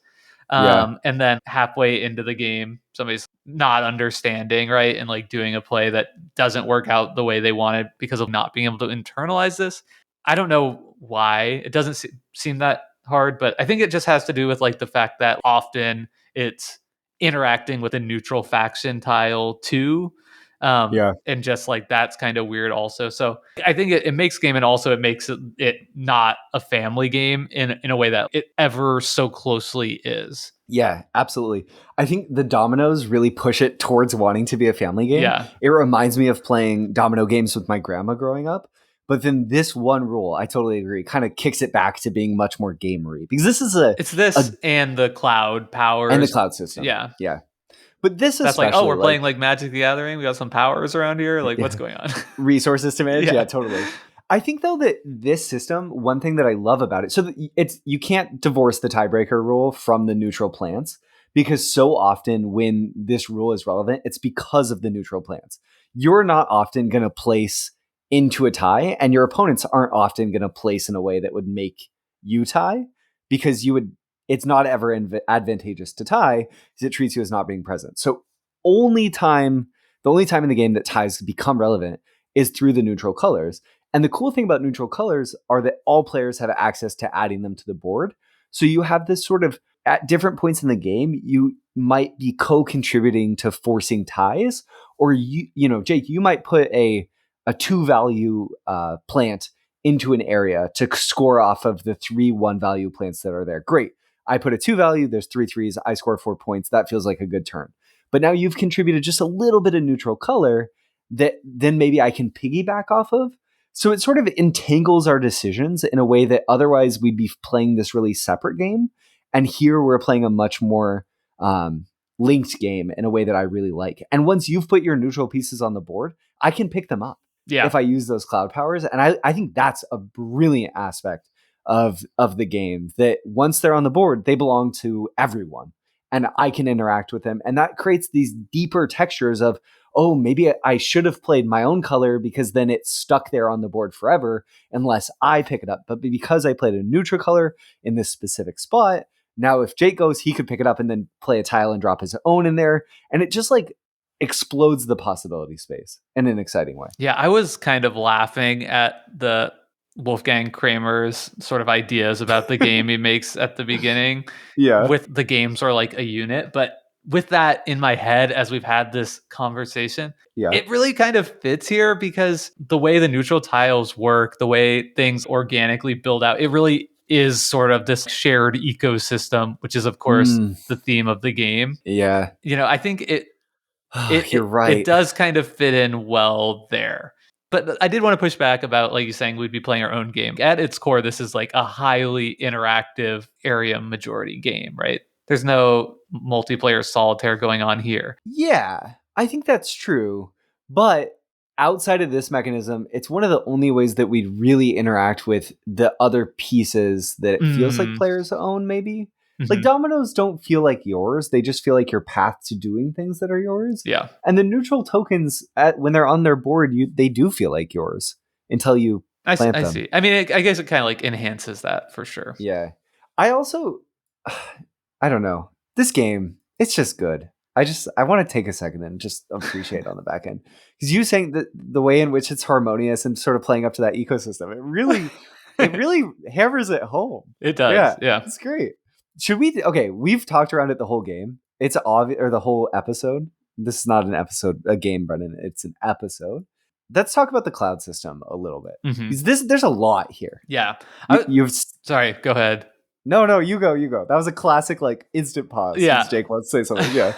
And then halfway into the game, somebody's not understanding, right? And like doing a play that doesn't work out the way they wanted because of not being able to internalize this. I don't know why. It doesn't seem that hard, but I think it just has to do with like the fact that often it's interacting with a neutral faction tile too. And just like that's kind of weird also. So I think it makes game, and also it makes it not a family game in a way that it ever so closely is. Yeah, absolutely. I think the dominoes really push it towards wanting to be a family game. Yeah. It reminds me of playing domino games with my grandma growing up. But then this one rule, I totally agree, kind of kicks it back to being much more gamery. Because this is and the cloud powers. And the cloud system. Yeah. Yeah. But this that's especially, like, oh, we're playing like Magic the Gathering. We got some powers around here. Like, what's going on? Resources to manage. Yeah, totally. I think though that this system, one thing that I love about it, so it's you can't divorce the tiebreaker rule from the neutral plants, because so often when this rule is relevant, it's because of the neutral plants. You're not often going to place into a tie, and your opponents aren't often going to place in a way that would make you tie, because it's not ever advantageous to tie because it treats you as not being present. So the only time in the game that ties become relevant is through the neutral colors. And the cool thing about neutral colors are that all players have access to adding them to the board. So you have this sort of, at different points in the game, you might be co-contributing to forcing ties, or Jake, you might put a 2 value plant into an area to score off of the 3 1 value plants that are there. Great. I put a 2 value, there's 3 3s, I score 4 points. That feels like a good turn. But now you've contributed just a little bit of neutral color that then maybe I can piggyback off of. So it sort of entangles our decisions in a way that otherwise we'd be playing this really separate game. And here we're playing a much more linked game in a way that I really like. And once you've put your neutral pieces on the board, I can pick them up if I use those cloud powers. And I think that's a brilliant aspect of the game, that once they're on the board, they belong to everyone. And I can interact with them. And that creates these deeper textures of, oh, maybe I should have played my own color because then it's stuck there on the board forever unless I pick it up. But because I played a neutral color in this specific spot, now if Jake goes, he could pick it up and then play a tile and drop his own in there. And it just like explodes the possibility space in an exciting way. Yeah, I was kind of laughing at the Wolfgang Kramer's sort of ideas about the game he makes at the beginning. With the games are like a unit. But with that in my head, as we've had this conversation, it really kind of fits here, because the way the neutral tiles work, the way things organically build out, it really is sort of this shared ecosystem, which is, of course, the theme of the game. Yeah. I think you're right. It does kind of fit in well there. But I did want to push back about, like you saying, we'd be playing our own game. At its core, this is like a highly interactive area majority game, right? There's no multiplayer solitaire going on here. Yeah, I think that's true. But outside of this mechanism, it's one of the only ways that we'd really interact with the other pieces that it feels like players own, maybe. Like Mhm. dominoes don't feel like yours. They just feel like your path to doing things that are yours. Yeah. And the neutral tokens, when they're on their board, they do feel like yours until you plant I them. see. I mean, I guess it kind of like enhances that for sure. Yeah. I also, I don't know. This game, it's just good. I want to take a second and just appreciate on the back end. Because you saying that the way in which it's harmonious and sort of playing up to that ecosystem, it really hammers it home. It does. Yeah, Yeah. it's great. Should we? Okay, we've talked around it the whole game. It's obvious, or the whole episode. This is not an episode, a game, Brendan. It's an episode. Let's talk about the cloud system a little bit. Mhm. Because there's a lot here. Yeah. You've Sorry, go ahead. no, you go. That was a classic, like, instant pause since Yeah. Jake wants to say something. Yeah.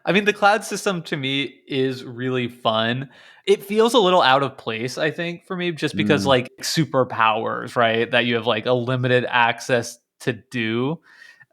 I mean, the cloud system to me is really fun. It feels a little out of place, I think, for me, just because Mm, like superpowers, right? That you have like a limited access to do.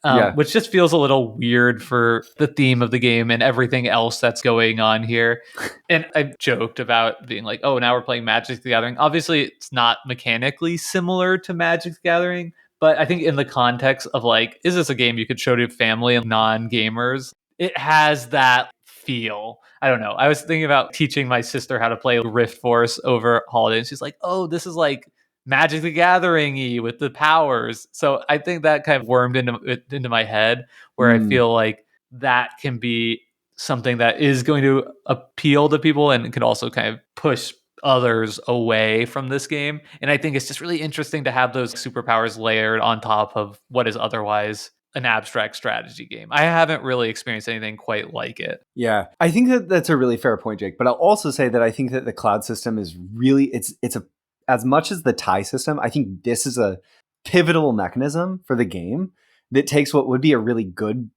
yeah. Which just feels a little weird for the theme of the game and everything else that's going on here. And I've joked about being like, oh, now we're playing Magic the Gathering. Obviously, it's not mechanically similar to Magic the Gathering, but I think in the context of like, is this a game you could show to family and non gamers? It has that feel. I don't know. I was thinking about teaching my sister how to play Rift Force over holiday, and she's like, oh, this is like Magic the Gathering-y with the powers. So I think that kind of wormed into my head where I Mm, feel like that can be something that is going to appeal to people and can also kind of push others away from this game. And I think it's just really interesting to have those superpowers layered on top of what is otherwise an abstract strategy game. I haven't really experienced anything quite like it. yeah. I think that that's a really fair point, Jake. But I'll also say that I think that the cloud system is really it's a as much as the tie system. I think this is a pivotal mechanism for the game that takes what would be a really good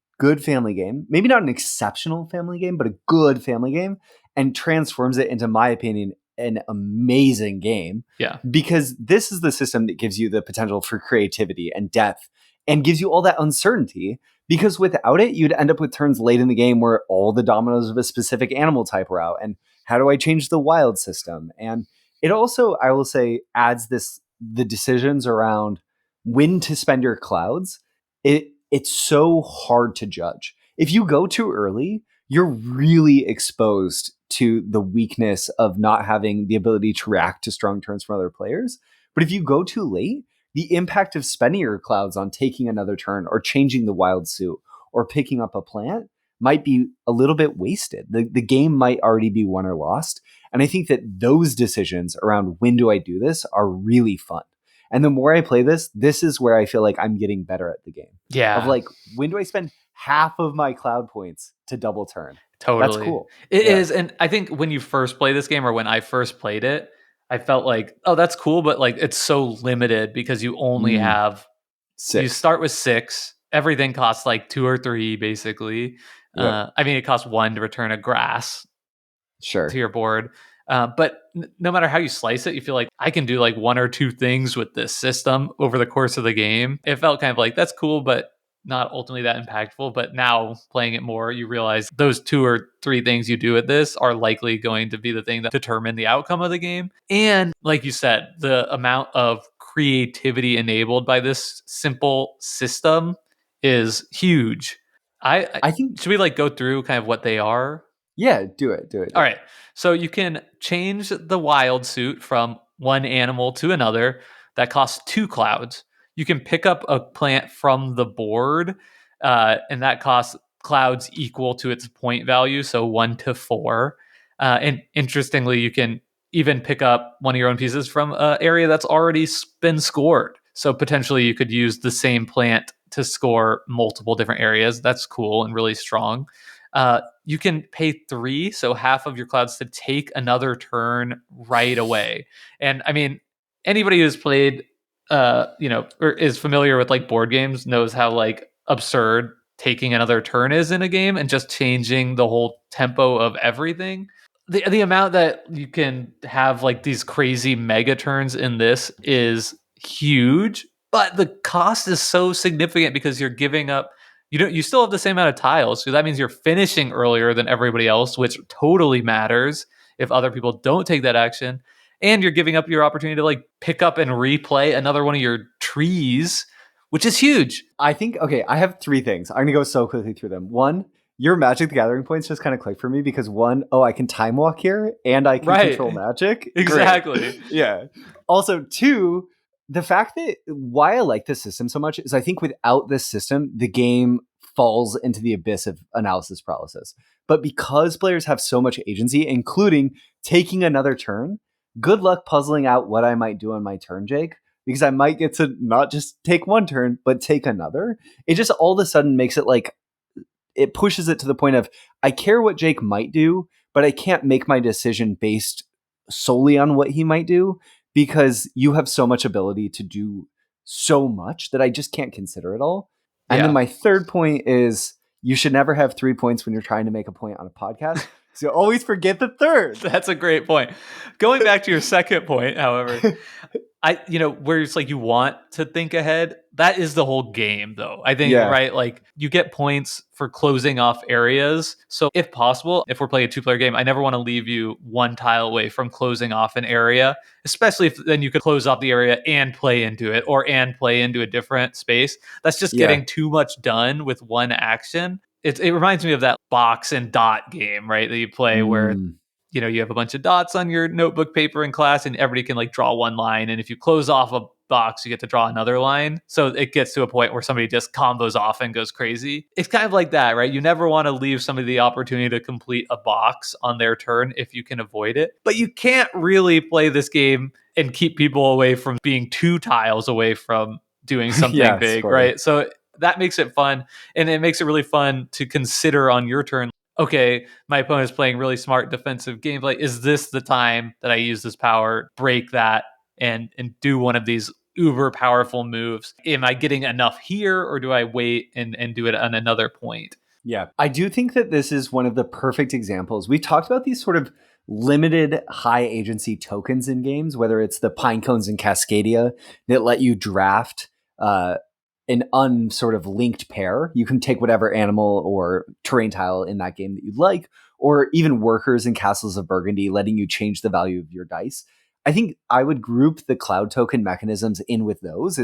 family game, maybe not an exceptional family game, but a good family game, and transforms it into, my opinion, an amazing game. Yeah. Because this is the system that gives you the potential for creativity and depth and gives you all that uncertainty, because without it, you'd end up with turns late in the game where all the dominoes of a specific animal type are out. And how do I change the wild system? And it also, I will say, adds the decisions around when to spend your clouds. It's so hard to judge. If you go too early, you're really exposed to the weakness of not having the ability to react to strong turns from other players. But if you go too late, the impact of spending your clouds on taking another turn or changing the wild suit or picking up a plant might be a little bit wasted. The game might already be won or lost. And I think that those decisions around when do I do this are really fun. And the more I play this is where I feel like I'm getting better at the game. Of Yeah. like, when do I spend half of my cloud points to double turn? That's Totally. cool. It Yeah. is. And I think when you first play this game or when I first played it, I felt like, oh, that's cool, but like it's so limited because you only Mm, have you 6. start with 6. Everything costs like 2 or 3 basically. Yep. I mean it costs 1 to return a grass to Sure. your board. But no matter how you slice it, you feel like I can do like 1 or 2 things with this system over the course of the game. It felt kind of like that's cool, but not ultimately that impactful. But now playing it more, you realize those 2 or 3 things you do with this are likely going to be the thing that determine the outcome of the game. And like you said, the amount of creativity enabled by this simple system is huge. I think, Should we like go through kind of what they are? yeah, do it. Do it. All right. So you can change the wild suit from one animal to another. That costs 2 clouds. You can pick up a plant from the board, and that costs clouds equal to its point value, so 1 to 4. And interestingly, you can even pick up one of your own pieces from an area that's already been scored. So potentially you could use the same plant to score multiple different areas. That's cool and really strong. You can pay 3, so half of your clouds, to take another turn right away. And I mean, anybody who's played, or is familiar with like board games knows how like absurd taking another turn is in a game and just changing the whole tempo of everything. The amount that you can have like these crazy mega turns in this is huge, but the cost is so significant because you're giving up you still have the same amount of tiles, so that means you're finishing earlier than everybody else, which totally matters if other people don't take that action. And you're giving up your opportunity to like pick up and replay another one of your trees, which is huge. I think, okay, I have 3 things. I'm going to go so quickly through them. One, your Magic the Gathering points just kind of click for me because one, oh, I can time walk here and I can Right. control magic. Exactly. Great. Yeah. Also, two, the fact that why I like this system so much is I think without this system, the game falls into the abyss of analysis paralysis. But because players have so much agency, including taking another turn, good luck puzzling out what I might do on my turn, Jake, because I might get to not just take one turn, but take another. It just all of a sudden makes it like, it pushes it to the point of I care what Jake might do, but I can't make my decision based solely on what he might do because you have so much ability to do so much that I just can't consider it all. And then Yeah. my third point is you should never have 3 points when you're trying to make a point on a podcast. So always forget the third. That's a great point. Going back to your second point, however, where it's like you want to think ahead, that is the whole game though. I think, Yeah. right? Like you get points for closing off areas. So if possible, if we're playing a 2-player game, I never want to leave you one tile away from closing off an area, especially if then you could close off the area and play into it and play into a different space. That's just Yeah. getting too much done with one action. It reminds me of that box and dot game, right? That you play where you have a bunch of dots on your notebook paper in class and everybody can like draw one line. And if you close off a box, you get to draw another line. So it gets to a point where somebody just combos off and goes crazy. It's kind of like that, right? You never want to leave somebody the opportunity to complete a box on their turn if you can avoid it. But you can't really play this game and keep people away from being 2 tiles away from doing something big, totally. right? So that makes it fun. And it makes it really fun to consider on your turn. Okay, my opponent is playing really smart defensive gameplay. Is this the time that I use this power, break that, and do one of these uber powerful moves? Am I getting enough here, or do I wait and do it on another point? Yeah, I do think that this is one of the perfect examples. We talked about these sort of limited high agency tokens in games, whether it's the pine cones and Cascadia that let you draft an unsort of linked pair. You can take whatever animal or terrain tile in that game that you'd like, or even workers in Castles of Burgundy, letting you change the value of your dice. I think I would group the cloud token mechanisms in with those.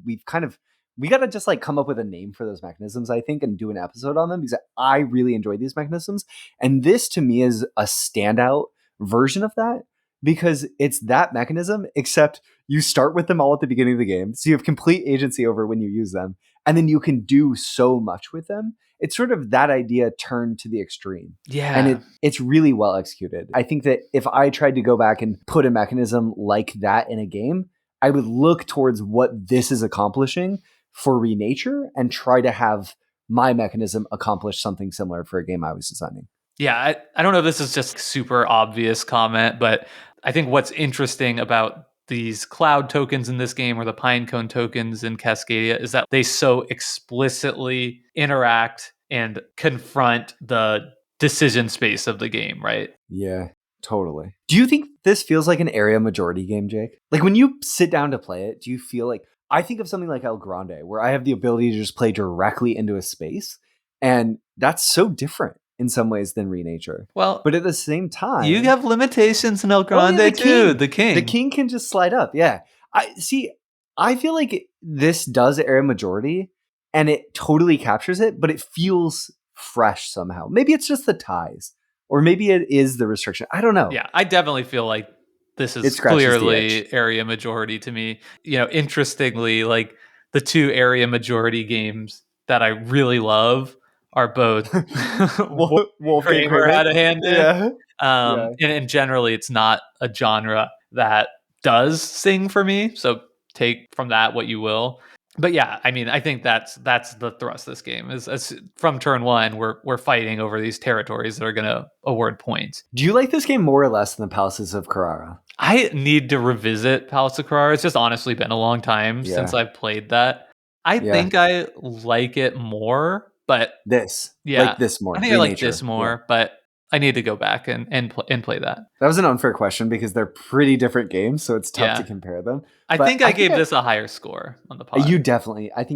We got to just like come up with a name for those mechanisms, I think, and do an episode on them because I really enjoy these mechanisms. And this to me is a standout version of that because it's that mechanism, except you start with them all at the beginning of the game. So you have complete agency over when you use them. And then you can do so much with them. It's sort of that idea turned to the extreme. Yeah. And it's really well executed. I think that if I tried to go back and put a mechanism like that in a game, I would look towards what this is accomplishing for Renature and try to have my mechanism accomplish something similar for a game I was designing. Yeah, I don't know if this is just super obvious comment, but I think what's interesting about these cloud tokens in this game or the pinecone tokens in Cascadia is that they so explicitly interact and confront the decision space of the game, right? Yeah, totally. Do you think this feels like an area majority game, Jake? Like when you sit down to play it, do you feel like I think of something like El Grande, where I have the ability to just play directly into a space. And that's so different in some ways than Renature. Well, but at the same time, you have limitations in El Grande too. The king. The king can just slide up. Yeah. I feel like this does area majority and it totally captures it, but it feels fresh somehow. Maybe it's just the ties, or maybe it is the restriction. I don't know. Yeah, I definitely feel like this is clearly area majority to me. Interestingly, like the 2 area majority games that I really love are both Wolf Kramer had a hand in. Yeah. And generally, it's not a genre that does sing for me. So take from that what you will. But yeah, I mean, I think that's the thrust of this game is from turn 1, we're fighting over these territories that are going to award points. Do you like this game more or less than the Palaces of Carrara? I need to revisit Palace of Carrara. It's just honestly been a long time since I've played that. I think I like it more, but like this more. I think I like this more, but I need to go back and play that. That was an unfair question because they're pretty different games, so it's tough to compare them. I think I gave this a higher score on the pod. I think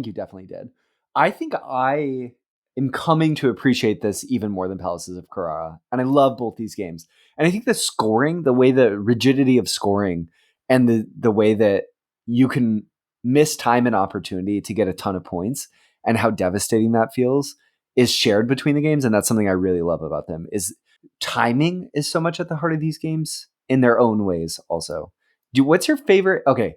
you definitely did. I think I am coming to appreciate this even more than Palaces of Carrara, and I love both these games. And I think the scoring, the way the rigidity of scoring, and the way that you can missed time and opportunity to get a ton of points and how devastating that feels is shared between the games. And that's something I really love about them is timing is so much at the heart of these games in their own ways also. What's your favorite? Okay.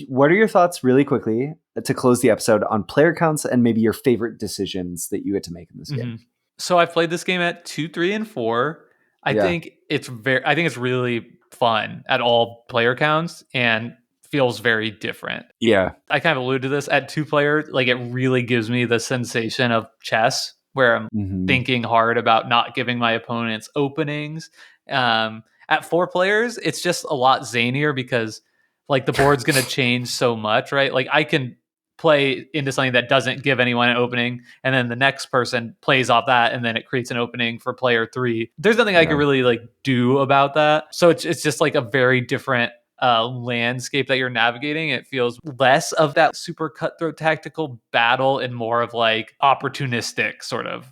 What are your thoughts really quickly to close the episode on player counts and maybe your favorite decisions that you get to make in this game? So I've played this game at 2, 3, and 4. I think it's really fun at all player counts and feels very different. Yeah. I kind of alluded to this at 2-player. Like it really gives me the sensation of chess where I'm thinking hard about not giving my opponents openings. At 4 players, it's just a lot zanier because like the board's going to change so much, right? Like I can play into something that doesn't give anyone an opening, and then the next person plays off that, and then it creates an opening for player 3. There's nothing I can really like do about that. So it's just like a very different landscape that you're navigating. It feels less of that super cutthroat tactical battle and more of like opportunistic sort of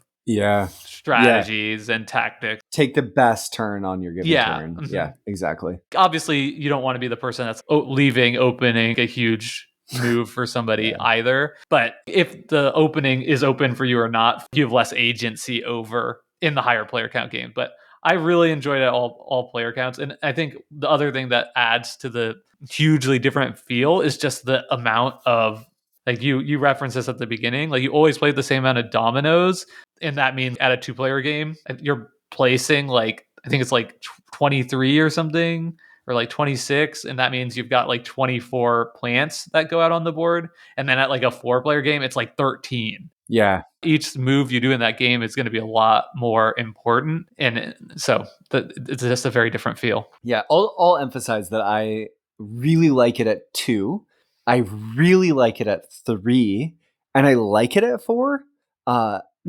strategies and tactics. Take the best turn on your given turn. Yeah, exactly. Obviously, you don't want to be the person that's leaving opening a huge move for somebody either. But if the opening is open for you or not, you have less agency over in the higher player count game. But I really enjoyed it all player counts. And I think the other thing that adds to the hugely different feel is just the amount of, like you referenced this at the beginning, like you always play the same amount of dominoes. And that means at a 2-player game, you're placing like, I think it's like 23 or something, or like 26. And that means you've got like 24 plants that go out on the board. And then at like a 4-player game, it's like 13. Yeah. Each move you do in that game is going to be a lot more important. And so it's just a very different feel. Yeah. I'll emphasize that I really like it at 2. I really like it at 3. And I like it at 4.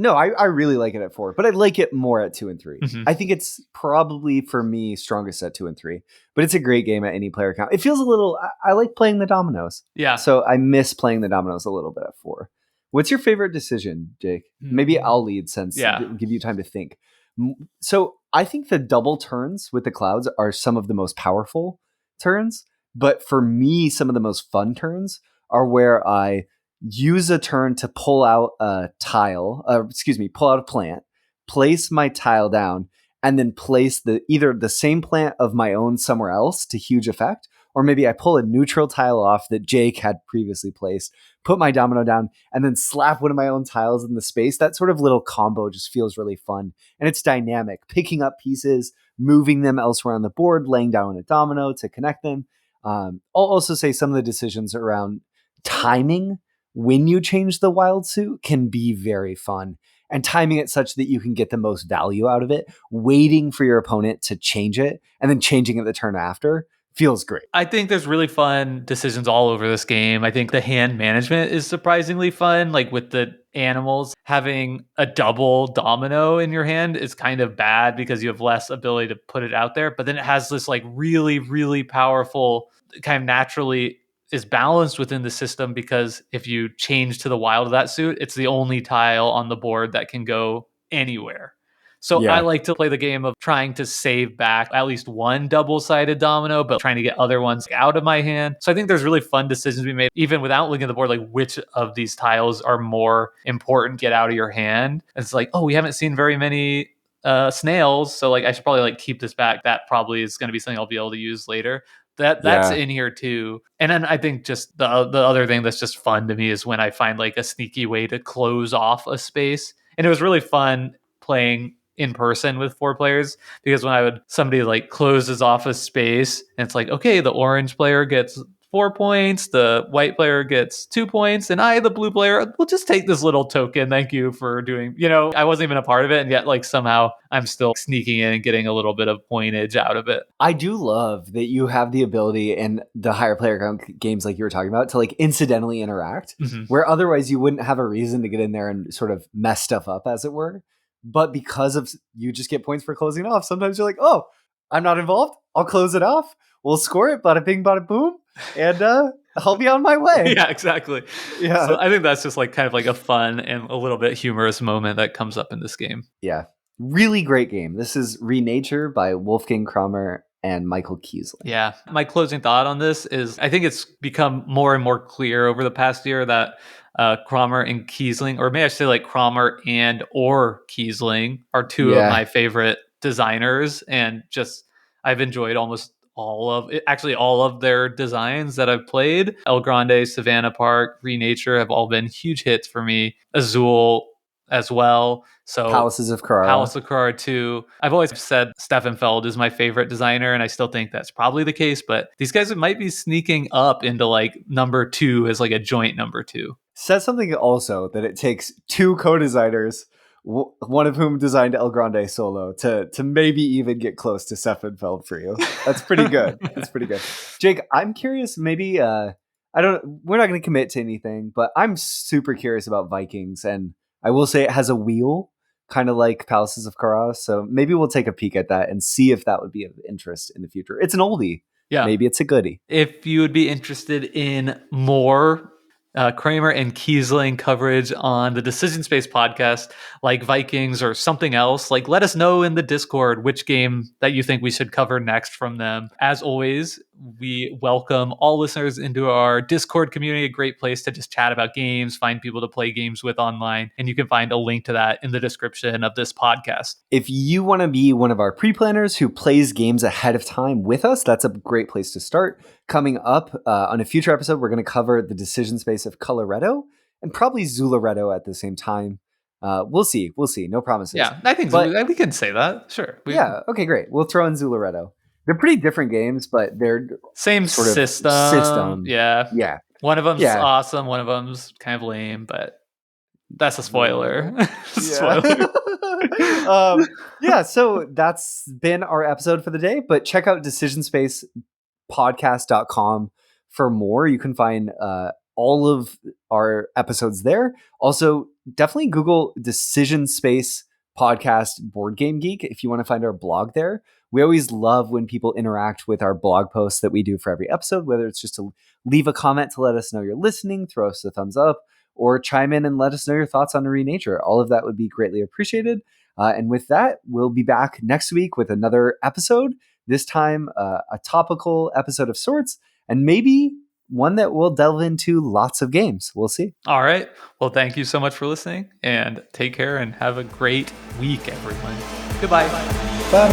No, I really like it at 4, but I like it more at 2 and 3. I think it's probably for me strongest at 2 and 3, but it's a great game at any player count. It feels a little, I like playing the dominoes. Yeah. So I miss playing the dominoes a little bit at 4. What's your favorite decision, Jake? Maybe I'll lead since give you time to think. So I think the double turns with the clouds are some of the most powerful turns, but for me, some of the most fun turns are where I use a turn to pull out a pull out a plant, place my tile down, and then place either the same plant of my own somewhere else to huge effect, or maybe I pull a neutral tile off that Jake had previously placed, put my domino down, and then slap one of my own tiles in the space. That sort of little combo just feels really fun. And it's dynamic, picking up pieces, moving them elsewhere on the board, laying down a domino to connect them. I'll also say some of the decisions around timing when you change the wild suit can be very fun, and timing it such that you can get the most value out of it, waiting for your opponent to change it and then changing it the turn after feels great. I think there's really fun decisions all over this game. I think the hand management is surprisingly fun. Like with the animals, having a double domino in your hand is kind of bad because you have less ability to put it out there. But then it has this like really, really powerful kind of naturally is balanced within the system, because if you change to the wild of that suit, it's the only tile on the board that can go anywhere. So I like to play the game of trying to save back at least one double-sided domino, but trying to get other ones out of my hand. So I think there's really fun decisions we made, even without looking at the board, like which of these tiles are more important, get out of your hand. And it's like, oh, we haven't seen very many snails, so like I should probably like keep this back. That probably is going to be something I'll be able to use later. That's in here too. And then I think just the other thing that's just fun to me is when I find like a sneaky way to close off a space. And it was really fun playing in person with 4 players, because when somebody like closes off a space and it's like, okay, the orange player gets 4 points, the white player gets 2 points, and the blue player, will just take this little token. Thank you for doing, I wasn't even a part of it. And yet like somehow I'm still sneaking in and getting a little bit of pointage out of it. I do love that you have the ability in the higher player count games like you were talking about to like incidentally interact, where otherwise you wouldn't have a reason to get in there and sort of mess stuff up, as it were. But because of you just get points for closing it off, sometimes you're like, oh, I'm not involved. I'll close it off. We'll score it. Bada bing, bada boom. And I'll be on my way. Yeah, exactly. Yeah. So I think that's just like kind of like a fun and a little bit humorous moment that comes up in this game. Yeah. Really great game. This is Renature by Wolfgang Kramer and Michael Kiesling. Yeah. My closing thought on this is I think it's become more and more clear over the past year that Cromer and Kiesling, or may I say like Cromer and or Kiesling, are two of my favorite designers. And just I've enjoyed almost all of their designs that I've played. El Grande, Savannah Park, Renature have all been huge hits for me. Azul as well. So Palaces of Carrara. Palace of Carrara 2. I've always said Steffenfeld is my favorite designer, and I still think that's probably the case, but these guys might be sneaking up into like number 2 as like a joint number 2. Says something also that it takes 2 co-designers, one of whom designed El Grande solo, to maybe even get close to Steffenfeld for you. That's pretty good. That's pretty good. Jake, I'm curious, maybe we're not going to commit to anything, but I'm super curious about Vikings, and I will say it has a wheel, kind of like Palaces of Carrara, so maybe we'll take a peek at that and see if that would be of interest in the future. It's an oldie. Yeah. Maybe it's a goodie. If you would be interested in more Kramer and Kiesling coverage on the Decision Space podcast, like Vikings or something else, like let us know in the Discord which game that you think we should cover next from them. As always, we welcome all listeners into our Discord community, a great place to just chat about games, find people to play games with online, and you can find a link to that in the description of this podcast. If you want to be one of our pre-planners who plays games ahead of time with us, that's a great place to start. Coming up on a future episode, we're going to cover the decision space of Coloretto and probably Zooloretto at the same time. We'll see. No promises. Yeah, I think we can say that. Sure. Okay, great. We'll throw in Zooloretto. They're pretty different games, but they're same sort of system. Yeah. One of them's awesome. One of them's kind of lame, but that's a spoiler. So that's been our episode for the day, but check out decisionspacepodcast.com for more. You can find all of our episodes there. Also, definitely Google Decision Space Podcast Board Game Geek if you want to find our blog there. We always love when people interact with our blog posts that we do for every episode, whether it's just to leave a comment to let us know you're listening, throw us a thumbs up, or chime in and let us know your thoughts on Renature. All of that would be greatly appreciated. And with that, we'll be back next week with another episode, this time a topical episode of sorts, and maybe one that will delve into lots of games. We'll see. All right. Well, thank you so much for listening, and take care and have a great week, everyone. Goodbye. Bye.